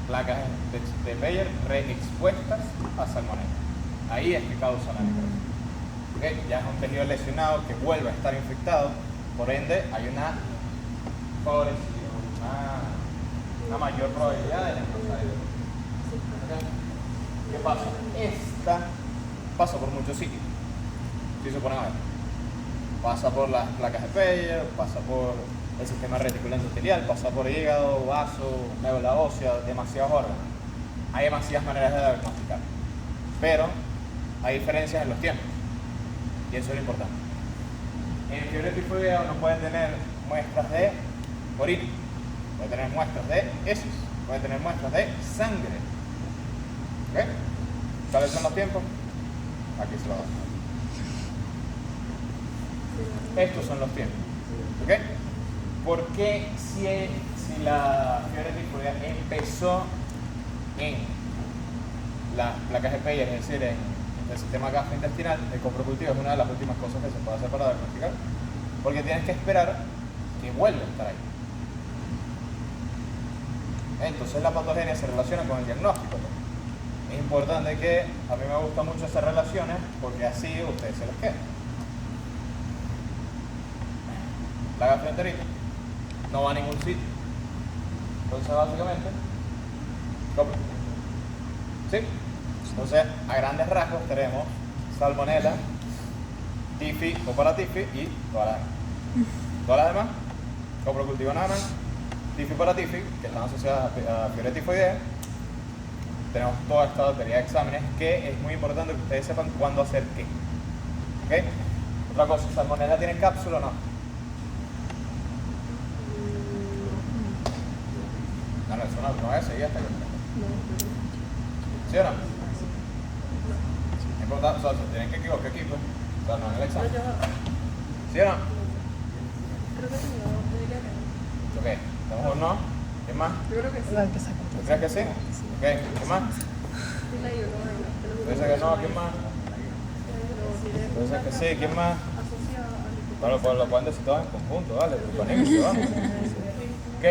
Speaker 1: placas de Peyer reexpuestas a salmonella. Ahí es que causa la necrosis. ¿Okay? Ya es un tejido lesionado que vuelve a estar infectado, por ende hay una mayor probabilidad de necrosis. ¿Okay? ¿Qué pasa? Esta pasa por muchos sitios. Si se ponen a ver, pasa por las placas de Peyer, pasa por el sistema reticular endotelial, pasa por hígado, vaso, médula ósea, demasiados órganos. Hay demasiadas maneras de diagnosticar, pero hay diferencias en los tiempos, y eso es lo importante. En fiebre tifoidea uno puede tener muestras de orina, puede tener muestras de heces, puede tener muestras de sangre. ¿Ok? ¿Cuáles son los tiempos? Aquí se lo doy. Estos son los tiempos. ¿Ok? ¿Por qué si la fiebre tifoidea empezó en las placas de Peyer, es decir, en el sistema gastrointestinal, el coprocultivo es una de las últimas cosas que se puede hacer para diagnosticar? Porque tienes que esperar que vuelva a estar ahí. Entonces la patogenia se relaciona con el diagnóstico. Es importante que, a mí me gustan mucho esas relaciones porque así ustedes se les quedan. La gastroenteritis no va a ningún sitio. Entonces básicamente, ¿sí? Entonces a grandes rasgos tenemos salmonella, tifi o paratifi y todas las demás. Todas las demás, coprocultivo nada más, tifi paratifi, que están asociadas a fiebre tifoidea. Tenemos toda esta batería de exámenes que es muy importante que ustedes sepan cuándo hacer qué. ¿Ok? Otra cosa, ¿salmonella tiene cápsula o no? No, eso no es seguir hasta que ¿sí o no? Es importante, o sea, se tienen que equivocar aquí, pues. O sea, no en el examen. ¿Sí o no?
Speaker 3: Creo que sí, no, diría que no.
Speaker 1: Ok, tenemos un no. ¿Quién más?
Speaker 3: Yo creo que sí.
Speaker 1: ¿Tú crees que sí? Ok, ¿quién más?
Speaker 3: Sí, la digo, no,
Speaker 1: ¿Tú dices que no? ¿Quién más? ¿Tú dices que sí? ¿Quién más? Bueno, pues lo pueden decir todos en conjunto, ¿vale? Conéctense, vamos. Ok,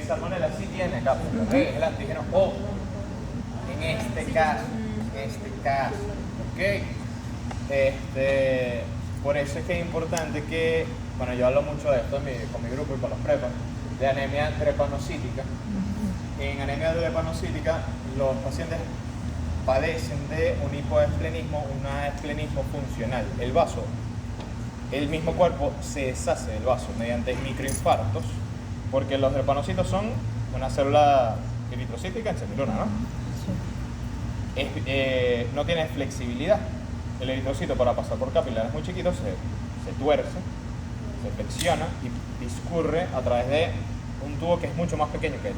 Speaker 1: salmonella sí tiene cápsula, ¿ok? Es el antígeno O. En este caso, ¿ok? Por eso es que es importante que, bueno, yo hablo mucho de esto con mi grupo y con los prepas, de anemia drepanocítica. En anemia drepanocítica los pacientes padecen de un hipoesplenismo, un esplenismo funcional. El vaso, el mismo cuerpo se deshace del vaso mediante microinfartos, porque los drepanocitos son una célula eritrocítica en semiluna, ¿no? No tiene flexibilidad. El eritrocito, para pasar por capilares muy chiquitos, se tuerce, se flexiona y discurre a través de un tubo que es mucho más pequeño que él.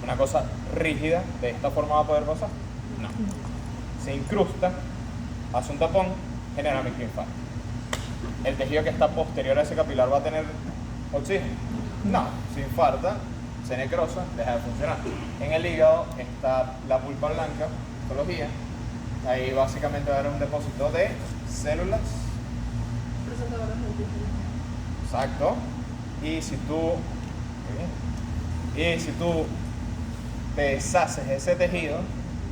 Speaker 1: Una cosa rígida, ¿de esta forma va a poder pasar? No. Se incrusta, hace un tapón, genera microinfarto. ¿El tejido que está posterior a ese capilar va a tener oxígeno? No, se infarta, se necrosa, deja de funcionar. En el hígado está la pulpa blanca, histología. Ahí básicamente va a haber un depósito de células.
Speaker 3: Presentadoras de antígenos.
Speaker 1: Exacto. Y si tú deshaces ese tejido,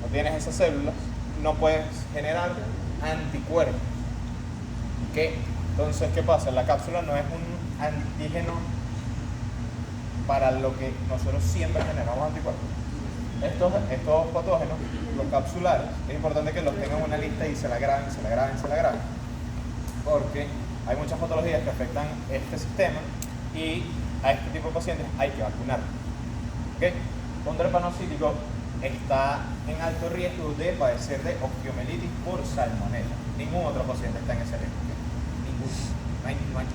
Speaker 1: no tienes esas células, no puedes generar anticuerpos. ¿Qué? Entonces, ¿qué pasa? La cápsula no es un antígeno para lo que nosotros siempre generamos anticuerpos. Estos patógenos, los capsulares, es importante que los tengan en una lista y se la graben, porque hay muchas patologías que afectan este sistema y a este tipo de pacientes hay que vacunarlos. ¿Okay? Un drepanocítico está en alto riesgo de padecer de osteomielitis por salmonella. Ningún otro paciente está en ese riesgo. Ninguno.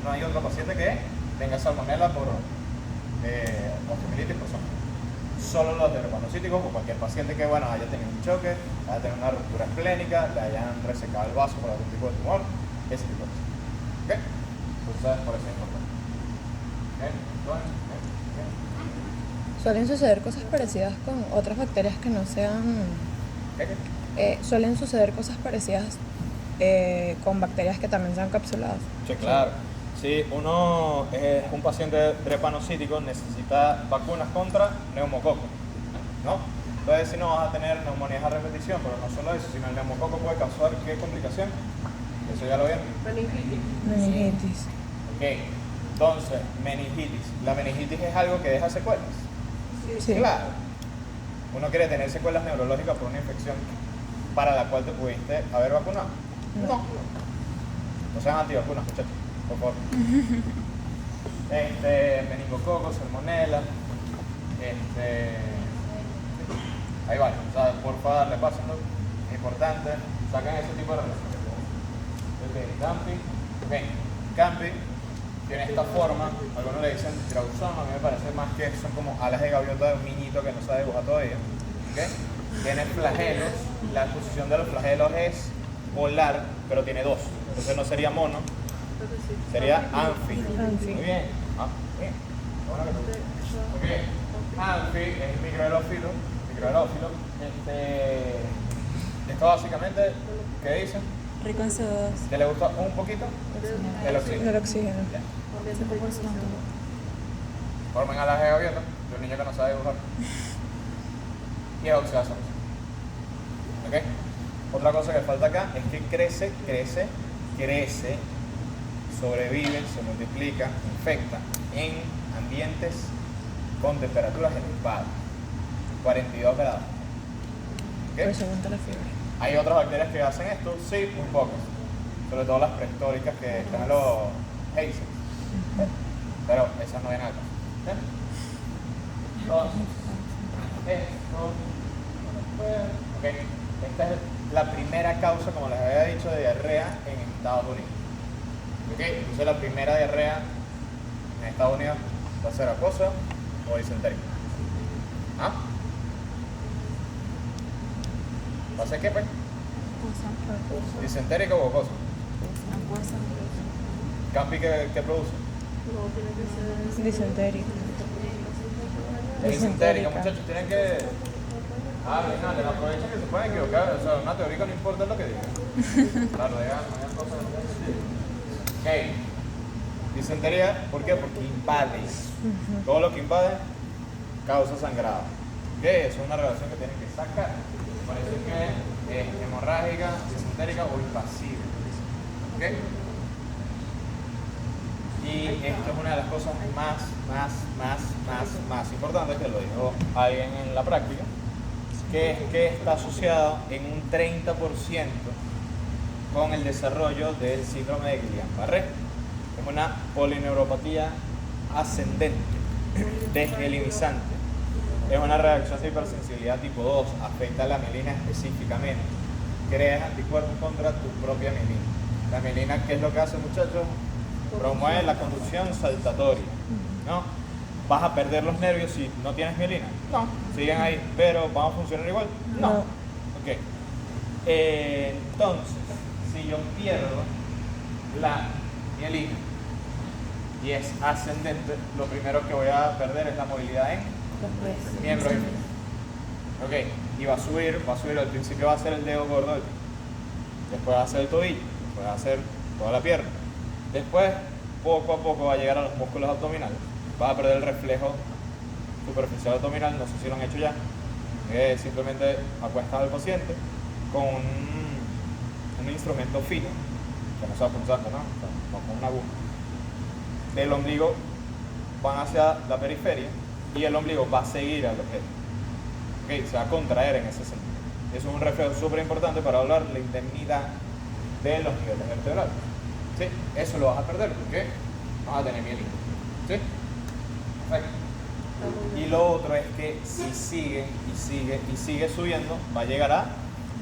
Speaker 1: No hay otro paciente que tenga salmonella por osteomielitis por salmonella. Solo los drepanocíticos o cualquier paciente que haya tenido un choque, haya tenido una ruptura esplénica, le hayan resecado el vaso por algún tipo de tumor, ese tipo de cosas. ¿Ok? Entonces, por eso es importante.
Speaker 2: Suelen suceder cosas parecidas con otras bacterias que no sean... suelen suceder cosas parecidas con bacterias que también sean capsuladas.
Speaker 1: Sí, claro. Si uno es un paciente drepanocítico, necesita vacunas contra neumococo, ¿no? Entonces, si no vas a tener neumonías a repetición, pero no solo eso, sino el neumococo puede causar ¿qué complicación? Eso ya lo vieron.
Speaker 2: Meningitis.
Speaker 1: Ok, entonces, meningitis. La meningitis es algo que deja secuelas.
Speaker 2: Sí.
Speaker 1: Claro. Uno quiere tener secuelas neurológicas por una infección para la cual te pudiste haber vacunado. No. No sean antivacunas, muchachos, por favor. Meningococo, salmonella. Ahí vale. O sea, por favor, darle paso, ¿no? Es importante. Sacan ese tipo de relaciones. Campi. Campi tiene esta forma, algunos le dicen grausoma, a mí me parece más que son como alas de gaviota de un niñito que no sabe dibujar todavía. ¿Okay? Tiene flagelos, la posición de los flagelos es polar, pero tiene dos, entonces no sería mono, sería anfi. Muy bien. Bien. Bueno que tú. Okay. Anfi es microaerófilo. Esto básicamente, ¿qué dice?
Speaker 5: Rico en CO2.
Speaker 1: ¿Que le gusta un poquito? El oxígeno.
Speaker 2: El oxígeno.
Speaker 1: Ya.
Speaker 5: Se proporciona todo.
Speaker 1: Forman alas de gaviota de un niño que no sabe dibujar. Y es oxidación. ¿Ok? Otra cosa que falta acá es que crece, sobrevive, se multiplica, infecta en ambientes con temperaturas elevadas, 42 grados. ¿Ok?
Speaker 2: Por eso aguanta la fiebre.
Speaker 1: ¿Hay otras bacterias que hacen esto? Sí, muy pocas. Sobre todo las prehistóricas que están en los geysers. Pero esas no vienen acá. Entonces, okay. Esta es la primera causa, como les había dicho, de diarrea en Estados Unidos. Okay. Entonces la primera diarrea en Estados Unidos va a ser acuosa o disentérica. ¿Ah? ¿Va a ser qué, pues? ¿Disentérica o gocosa? ¿Campi qué produce?
Speaker 3: No, tiene que ser.
Speaker 2: Disentérica.
Speaker 1: Disentérica, muchachos, tienen que... les aprovechan que se pueden equivocar, o sea, una teórica no importa lo que digan. Claro, digan cosas que no. Ok. Disentería, ¿por qué? Porque invade. Todo lo que invade causa sangrado. Ok, eso es una relación que tienen que sacar. Parece que es hemorrágica, disentérica o invasiva. ¿Ok? Y esto es una de las cosas más importantes que lo dijo alguien en la práctica, que es que está asociado en un 30% con el desarrollo del síndrome de Guillain-Barré. Es una polineuropatía ascendente, desmielinizante. Es una reacción de hipersensibilidad tipo 2, afecta a la mielina específicamente. Creas anticuerpos contra tu propia mielina. La mielina, ¿qué es lo que hace, muchachos? promueve la conducción saltatoria, ¿no? ¿Vas a perder los nervios si no tienes mielina? No, siguen ahí, pero ¿van a funcionar igual? No.
Speaker 2: No.
Speaker 1: Ok. Entonces, si yo pierdo la mielina y es ascendente, lo primero que voy a perder es la movilidad en miembros inferiores. Ok, y va a subir, al principio va a ser el dedo gordo del pie, después va a ser el tobillo, después va a ser toda la pierna, después poco a poco va a llegar a los músculos abdominales, vas a perder el reflejo superficial abdominal, no sé si lo han hecho ya, simplemente acuestas al paciente con un instrumento fino, que no sea punzante, ¿no? O sea, no con una aguja, del ombligo van hacia la periferia y el ombligo va a seguir al objeto. Okay, se va a contraer en ese sentido. Eso es un reflejo súper importante para hablar la indemnidad de los niveles vertebrales. ¿Sí? Eso lo vas a perder porque no vas a tener mielina. ¿Sí? Perfecto. Y lo otro es que si sigue y sigue subiendo, va a llegar a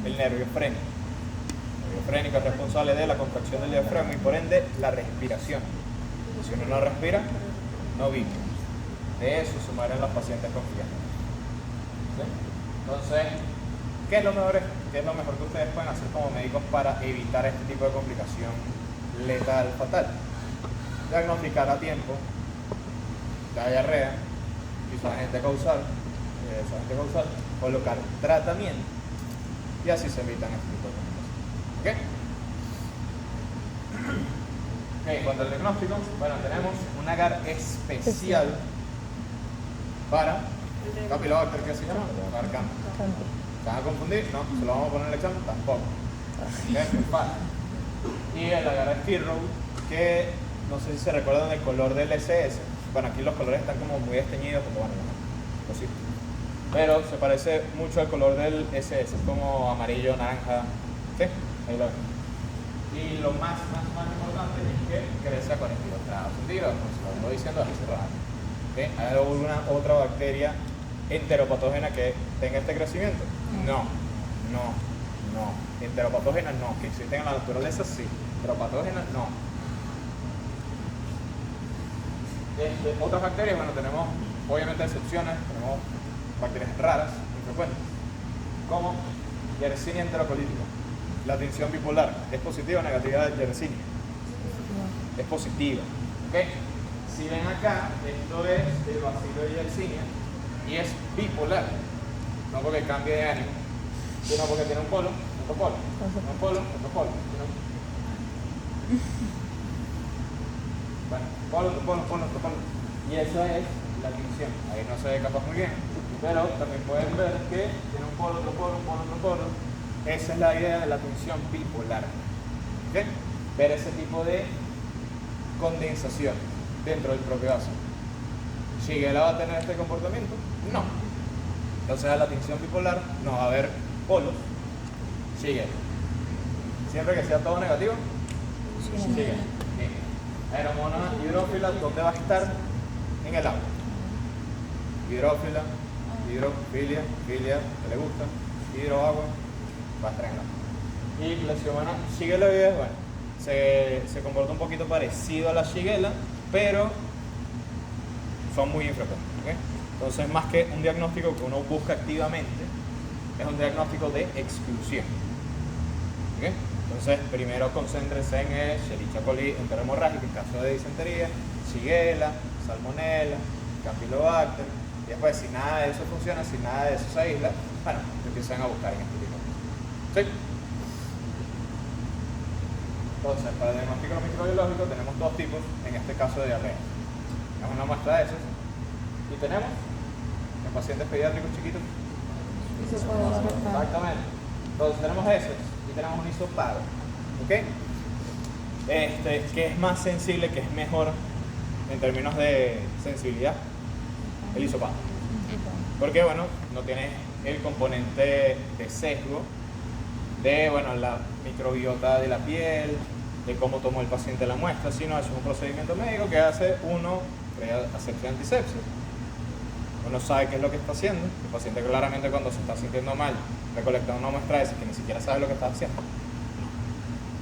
Speaker 1: el nervio frénico. El nervio frénico es responsable de la contracción del diafragma y por ende la respiración. Si uno no respira, no vive. De eso se mueren los pacientes con fiebre. ¿Sí? Entonces, ¿qué es lo mejor que ustedes pueden hacer como médicos para evitar este tipo de complicación letal, fatal? Diagnosticar a tiempo la diarrea y su agente causal, colocar tratamiento y así se evitan este tipo de complicaciones. ¿Ok? En cuanto al diagnóstico, bueno, tenemos un agar especial para Campylobacter, ¿qué se llama? Agar. ¿Se van a confundir? No. ¿Se lo vamos a poner en el examen? Tampoco. Y el agar Skid-Row, que no sé si se recuerdan del color del SS. Bueno, aquí los colores están como muy desteñidos, como bueno, no sé. Pero se parece mucho al color del SS, es como amarillo, naranja. ¿Sí? Ahí lo ven. Y lo más importante es que crece a 42 grados centígrados, como se lo vengo diciendo hace rato. ¿Okay? ¿Hay alguna otra bacteria enteropatógena que tenga este crecimiento? No. Enteropatógenas no, que existen en la naturaleza sí, enteropatógenas no. Otras bacterias, bueno, tenemos obviamente excepciones, tenemos bacterias raras, infrecuentes, como Yersinia enterocolítica. La tinción bipolar, ¿es positiva o negativa de Yersinia? Es positiva. ¿Okay? Si ven acá, esto es el bacilo de Yersinia y es bipolar, no porque cambie de ánimo, sino porque tiene un polo, otro polo, un polo, otro polo. Bueno, polo, otro polo. Y esa es la tinción. Ahí no se ve capaz muy bien, pero también pueden ver que tiene un polo, otro polo, otro polo. Esa es la idea de la tinción bipolar. ¿Okay? Ver ese tipo de condensación dentro del propio ácido. ¿Shigella va a tener este comportamiento? No. Entonces a la tinción bipolar no va a haber polos. Shigella. Siempre que sea todo negativo, Shigella. Aeromonas hidrófilas, ¿dónde va a estar? En el agua. Hidrófila, hidrofilia, filia, que le gusta, hidroagua, va a estar en el agua. Y Klebsiella shigelloides, bueno, se comporta un poquito parecido a la Shigella, pero son muy infrecuentes. ¿Okay? Entonces, más que un diagnóstico que uno busca activamente, es un diagnóstico de exclusión. ¿Okay? Entonces, primero concéntrense en el Escherichia coli enterohemorrágica en caso de disentería, Shigella, Salmonella, Campylobacter, y después, si nada de eso funciona, si nada de eso se aísla, bueno, empiezan a buscar en este tipo de cosas. ¿Sí? Entonces, para el diagnóstico microbiológico tenemos dos tipos, en este caso de diarrea. Tenemos una muestra de esos y tenemos en pacientes pediátricos chiquitos. Exactamente. Entonces tenemos esos y tenemos un hisopado, ¿ok? Que es más sensible, que es mejor en términos de sensibilidad, el hisopado. Porque, bueno, no tiene el componente de sesgo de, bueno, la microbiota de la piel, de cómo tomó el paciente la muestra, sino es un procedimiento médico que hace uno asepsia antisepsia. Uno sabe qué es lo que está haciendo. El paciente claramente cuando se está sintiendo mal recolecta una muestra de esa que ni siquiera sabe lo que está haciendo.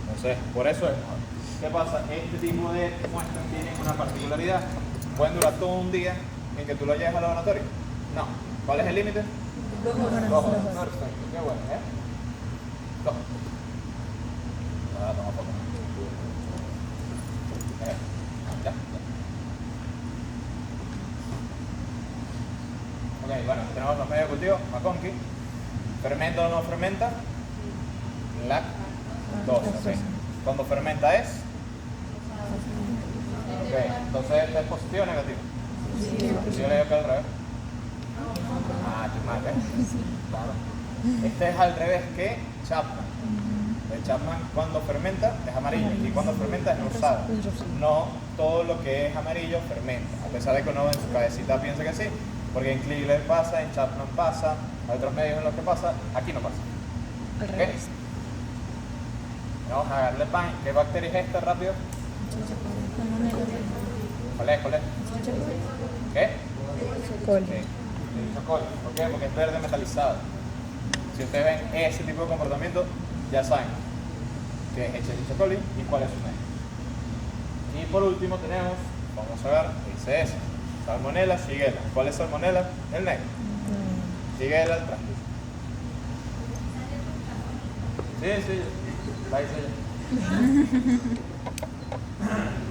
Speaker 1: Entonces, por eso es mejor. ¿Ok? ¿Qué pasa? Este tipo de muestras tienen una particularidad. Pueden durar todo un día en que tú lo lleves al laboratorio. No. ¿Cuál es el límite?
Speaker 3: 2 horas.
Speaker 1: 2 horas. Perfecto. Qué bueno, ¿eh? 2. Toma foto. Ya. Ok, bueno, tenemos los medios de cultivo, McConkey. ¿Fermenta o no fermenta? Lactosa. ¿Sí? Cuando fermenta es. Ok, entonces ¿este es positivo o negativo? Sí. Yo le digo que al revés. Ah, qué mal, ¿eh? Claro. Este es al revés que Chapman. El Chapman cuando fermenta es amarillo y cuando fermenta es rosado. No todo lo que es amarillo fermenta, a pesar de que uno en su cabecita piensa que sí, porque en Kligler pasa, en Chapman pasa, hay otros medios en los que pasa, aquí no pasa.
Speaker 2: Al
Speaker 1: ¿Ok?
Speaker 2: revés.
Speaker 1: Vamos a darle pan. ¿Qué bacteria es esta rápido? ¿Cuál es? ¿Qué?
Speaker 2: Coli.
Speaker 1: Sí, coli. ¿Por qué? Porque es verde metalizado. Si ustedes ven ese tipo de comportamiento, ya saben qué es Escherichia coli y cuál es su medio. Y por último tenemos, vamos a ver, dice ese, Salmonella, Shigella. ¿Cuál es Salmonella? El negro. Shigella, el tranquilo. Sí. Ahí sí.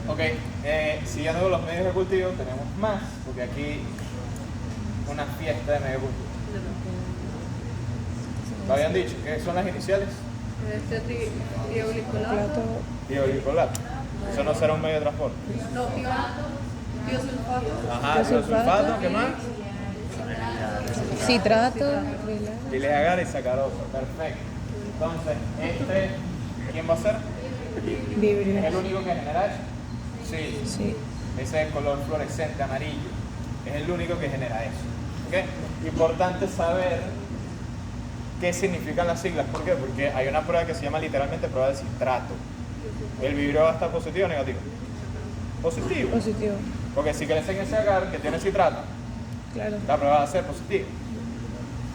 Speaker 1: Ok, siguiendo con los medios de cultivo, tenemos más, porque aquí una fiesta de medio de cultivo. ¿Lo habían dicho? ¿Qué son las iniciales?
Speaker 3: Tioglicolato.
Speaker 1: Tioglicolato. Eso no será un medio de transporte.
Speaker 3: No, tiosulfato.
Speaker 1: Ajá, sulfato, ¿qué más?
Speaker 2: Citrato.
Speaker 1: Bilis agar y sacarosa. Perfecto. Entonces, ¿quién va a ser?
Speaker 2: Vibrio.
Speaker 1: ¿Es el único que genera eso? Sí.
Speaker 2: Sí.
Speaker 1: Ese color fluorescente amarillo. Es el único que genera eso. ¿Ok? Importante saber qué significan las siglas. ¿Por qué? Porque hay una prueba que se llama literalmente prueba de citrato. ¿El vibrio va a estar positivo o negativo? Positivo.
Speaker 2: Positivo.
Speaker 1: Porque si crecen ese agar que tiene citrato,
Speaker 2: Claro.
Speaker 1: la prueba va a ser positiva.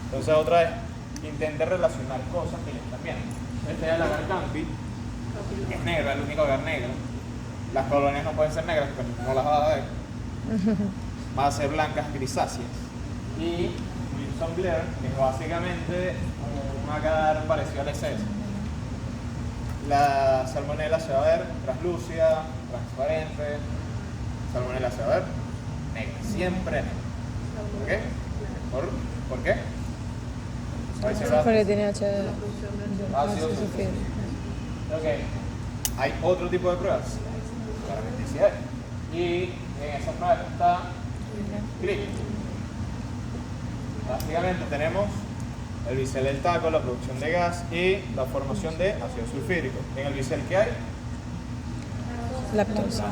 Speaker 1: Entonces otra vez, intente relacionar cosas que le están viendo. Este es el agar campi, es negro, es el único agar negro. Las colonias no pueden ser negras, pero no las vas a ver. Van a ser blancas grisáceas. Y Wilson Blair, que es básicamente un agar parecido al SS. La salmonella se va a ver translúcida, transparente. Salmonella se va a ver negra, siempre negra. ¿Por qué? ¿Por qué?
Speaker 2: Porque tiene ácido
Speaker 1: Ácido
Speaker 2: sulfúrico.
Speaker 1: Ok, hay otro tipo de pruebas, claramente sí hay. Y en esas pruebas está clic. Básicamente tenemos el bisel del taco, la producción de gas y la formación de ácido sulfúrico. En el bisel, ¿qué hay?
Speaker 2: Lactosa.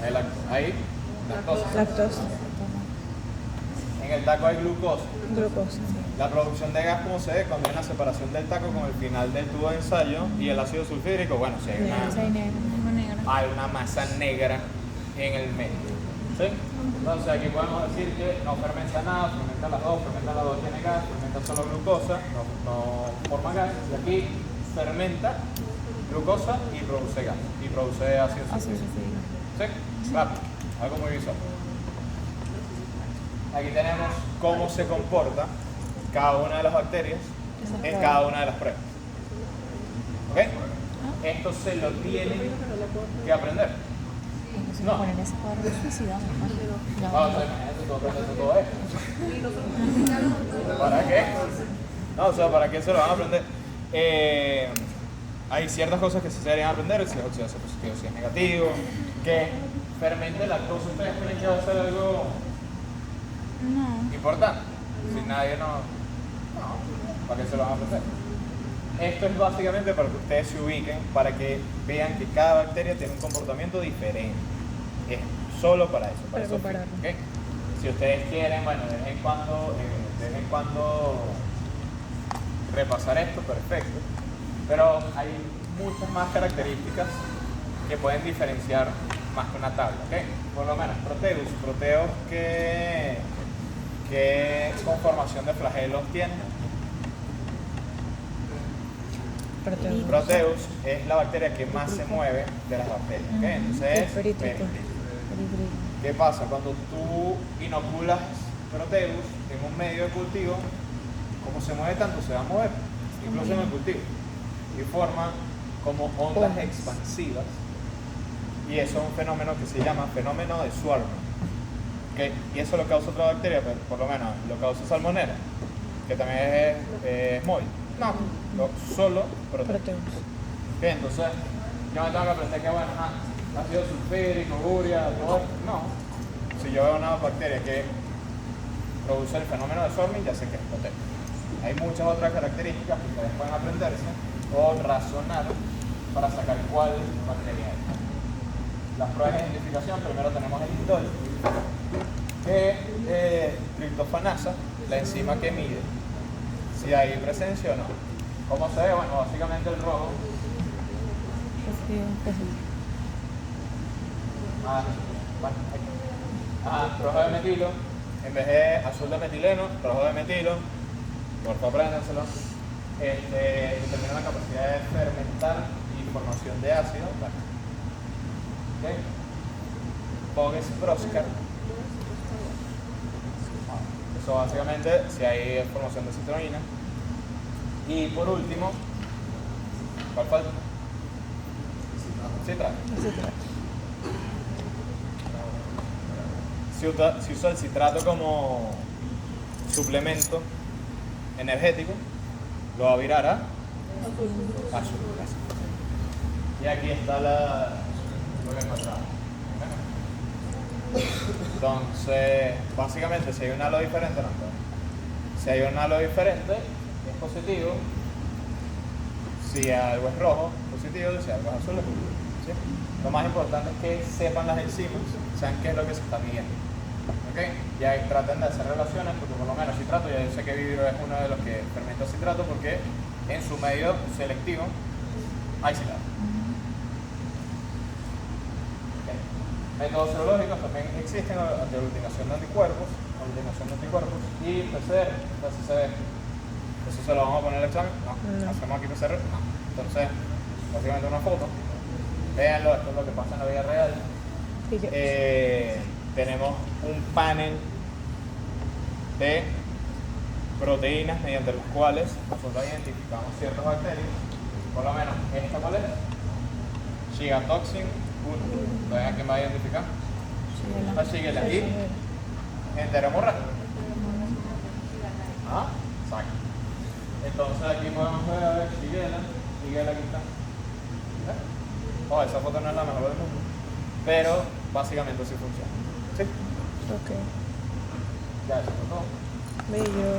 Speaker 1: Hay lactosa.
Speaker 2: Lactosa.
Speaker 1: En el taco hay glucosa.
Speaker 2: Glucosa.
Speaker 1: La producción de gas, como se ve, cuando hay una separación del taco con el final del tubo de ensayo y el ácido sulfúrico, bueno, si hay una masa negra en el medio. ¿Sí? Entonces aquí podemos decir que no fermenta nada, fermenta las dos tiene gas, fermenta solo glucosa, no forma gas, y aquí fermenta glucosa y produce gas, y produce ácido sulfúrico. ¿Sí? Rápido, algo muy visual. Aquí tenemos cómo se comporta cada una de las bacterias en cada una de las pruebas. ¿Ok? Esto se lo tienen que aprender. No.
Speaker 5: Poner ese cuadro de suicida,
Speaker 1: Vamos a imagínate todo aprendiendo todo esto. ¿Para qué? No, o sea, ¿para qué se lo van a aprender? Hay ciertas cosas que se deberían aprender, si es oxidase positivo, si es negativo, que fermente lactosa. ¿Ustedes creen que va a ser algo importante? Si nadie no, ¿para qué se lo van a aprender? Esto es básicamente para que ustedes se ubiquen, para que vean que cada bacteria tiene un comportamiento diferente. Es solo para eso, para eso. ¿Okay? Si ustedes quieren, bueno, de vez en cuando repasar esto, perfecto. Pero hay muchas más características que pueden diferenciar más que una tabla, ¿ok? Por lo menos proteos ¿qué conformación de flagelos tienen?
Speaker 2: Proteus.
Speaker 1: Proteus es la bacteria que más se mueve de las bacterias. ¿Ok? Entonces es
Speaker 2: Peritrico.
Speaker 1: Periphery. ¿Qué pasa? Cuando tú inoculas Proteus en un medio de cultivo, como se mueve tanto, se va a mover, incluso en el cultivo. Y forma como ondas expansivas. Y eso es un fenómeno que se llama fenómeno de Swarming. ¿Okay? Y eso lo causa otra bacteria, pero por lo menos lo causa Salmonella, que también es móvil. No, solo Proteus. ¿Okay? Entonces, yo me tengo que aprender que, bueno, ácido sulfúrico, urea, todo. No. Si yo veo una bacteria que produce el fenómeno de Swarming, ya sé que es Proteus. Hay muchas otras características que ustedes pueden aprenderse o razonar para sacar cuál bacteria es. Las pruebas de identificación, primero tenemos el indol, que es triptofanasa, la enzima que mide si hay presencia o no. ¿Cómo se ve? Bueno, básicamente el rojo. Rojo de metilo, en vez de azul de metileno, rojo de metilo, por favor apréndanselo. Determina la capacidad de fermentar y formación de ácido. ¿Okay? Voges-Proskar. Eso básicamente si hay formación de citrulina. Y por último, ¿cuál falta? Citrato. Se usa el citrato como suplemento energético, lo va a virar a azul. Y aquí está lo que encontramos. Entonces, básicamente, si hay un halo diferente, no. Si hay un halo diferente, es positivo. Si algo es rojo, positivo. Si algo es azul, es positivo. ¿Sí? Lo más importante es que sepan las enzimas, sepan qué es lo que se está midiendo. ¿Okay? Y ahí traten de hacer relaciones, porque por lo menos citrato, ya yo sé que Viviro es uno de los que fermenta citrato, porque en su medio selectivo hay citrato. Métodos serológicos también existen, aglutinación de anticuerpos, y PCR, entonces se ve. ¿Eso se lo vamos a poner en el examen? No. ¿Hacemos aquí PCR? No. Entonces, básicamente una foto. Véanlo, esto es lo que pasa en la vida real. Tenemos un panel de proteínas mediante los cuales nosotros identificamos ciertas bacterias. Por lo menos, ¿esta cuál es? Shiga toxin 1. ¿Saben a quién va a identificar? La Shigella y enteromorrágica. Exacto. Entonces aquí podemos ver Shigella aquí está. Esa foto no es la mejor del mundo, pero básicamente así funciona. ¿Sí?
Speaker 2: Ok.
Speaker 1: Ya, eso fue todo.
Speaker 2: Bello.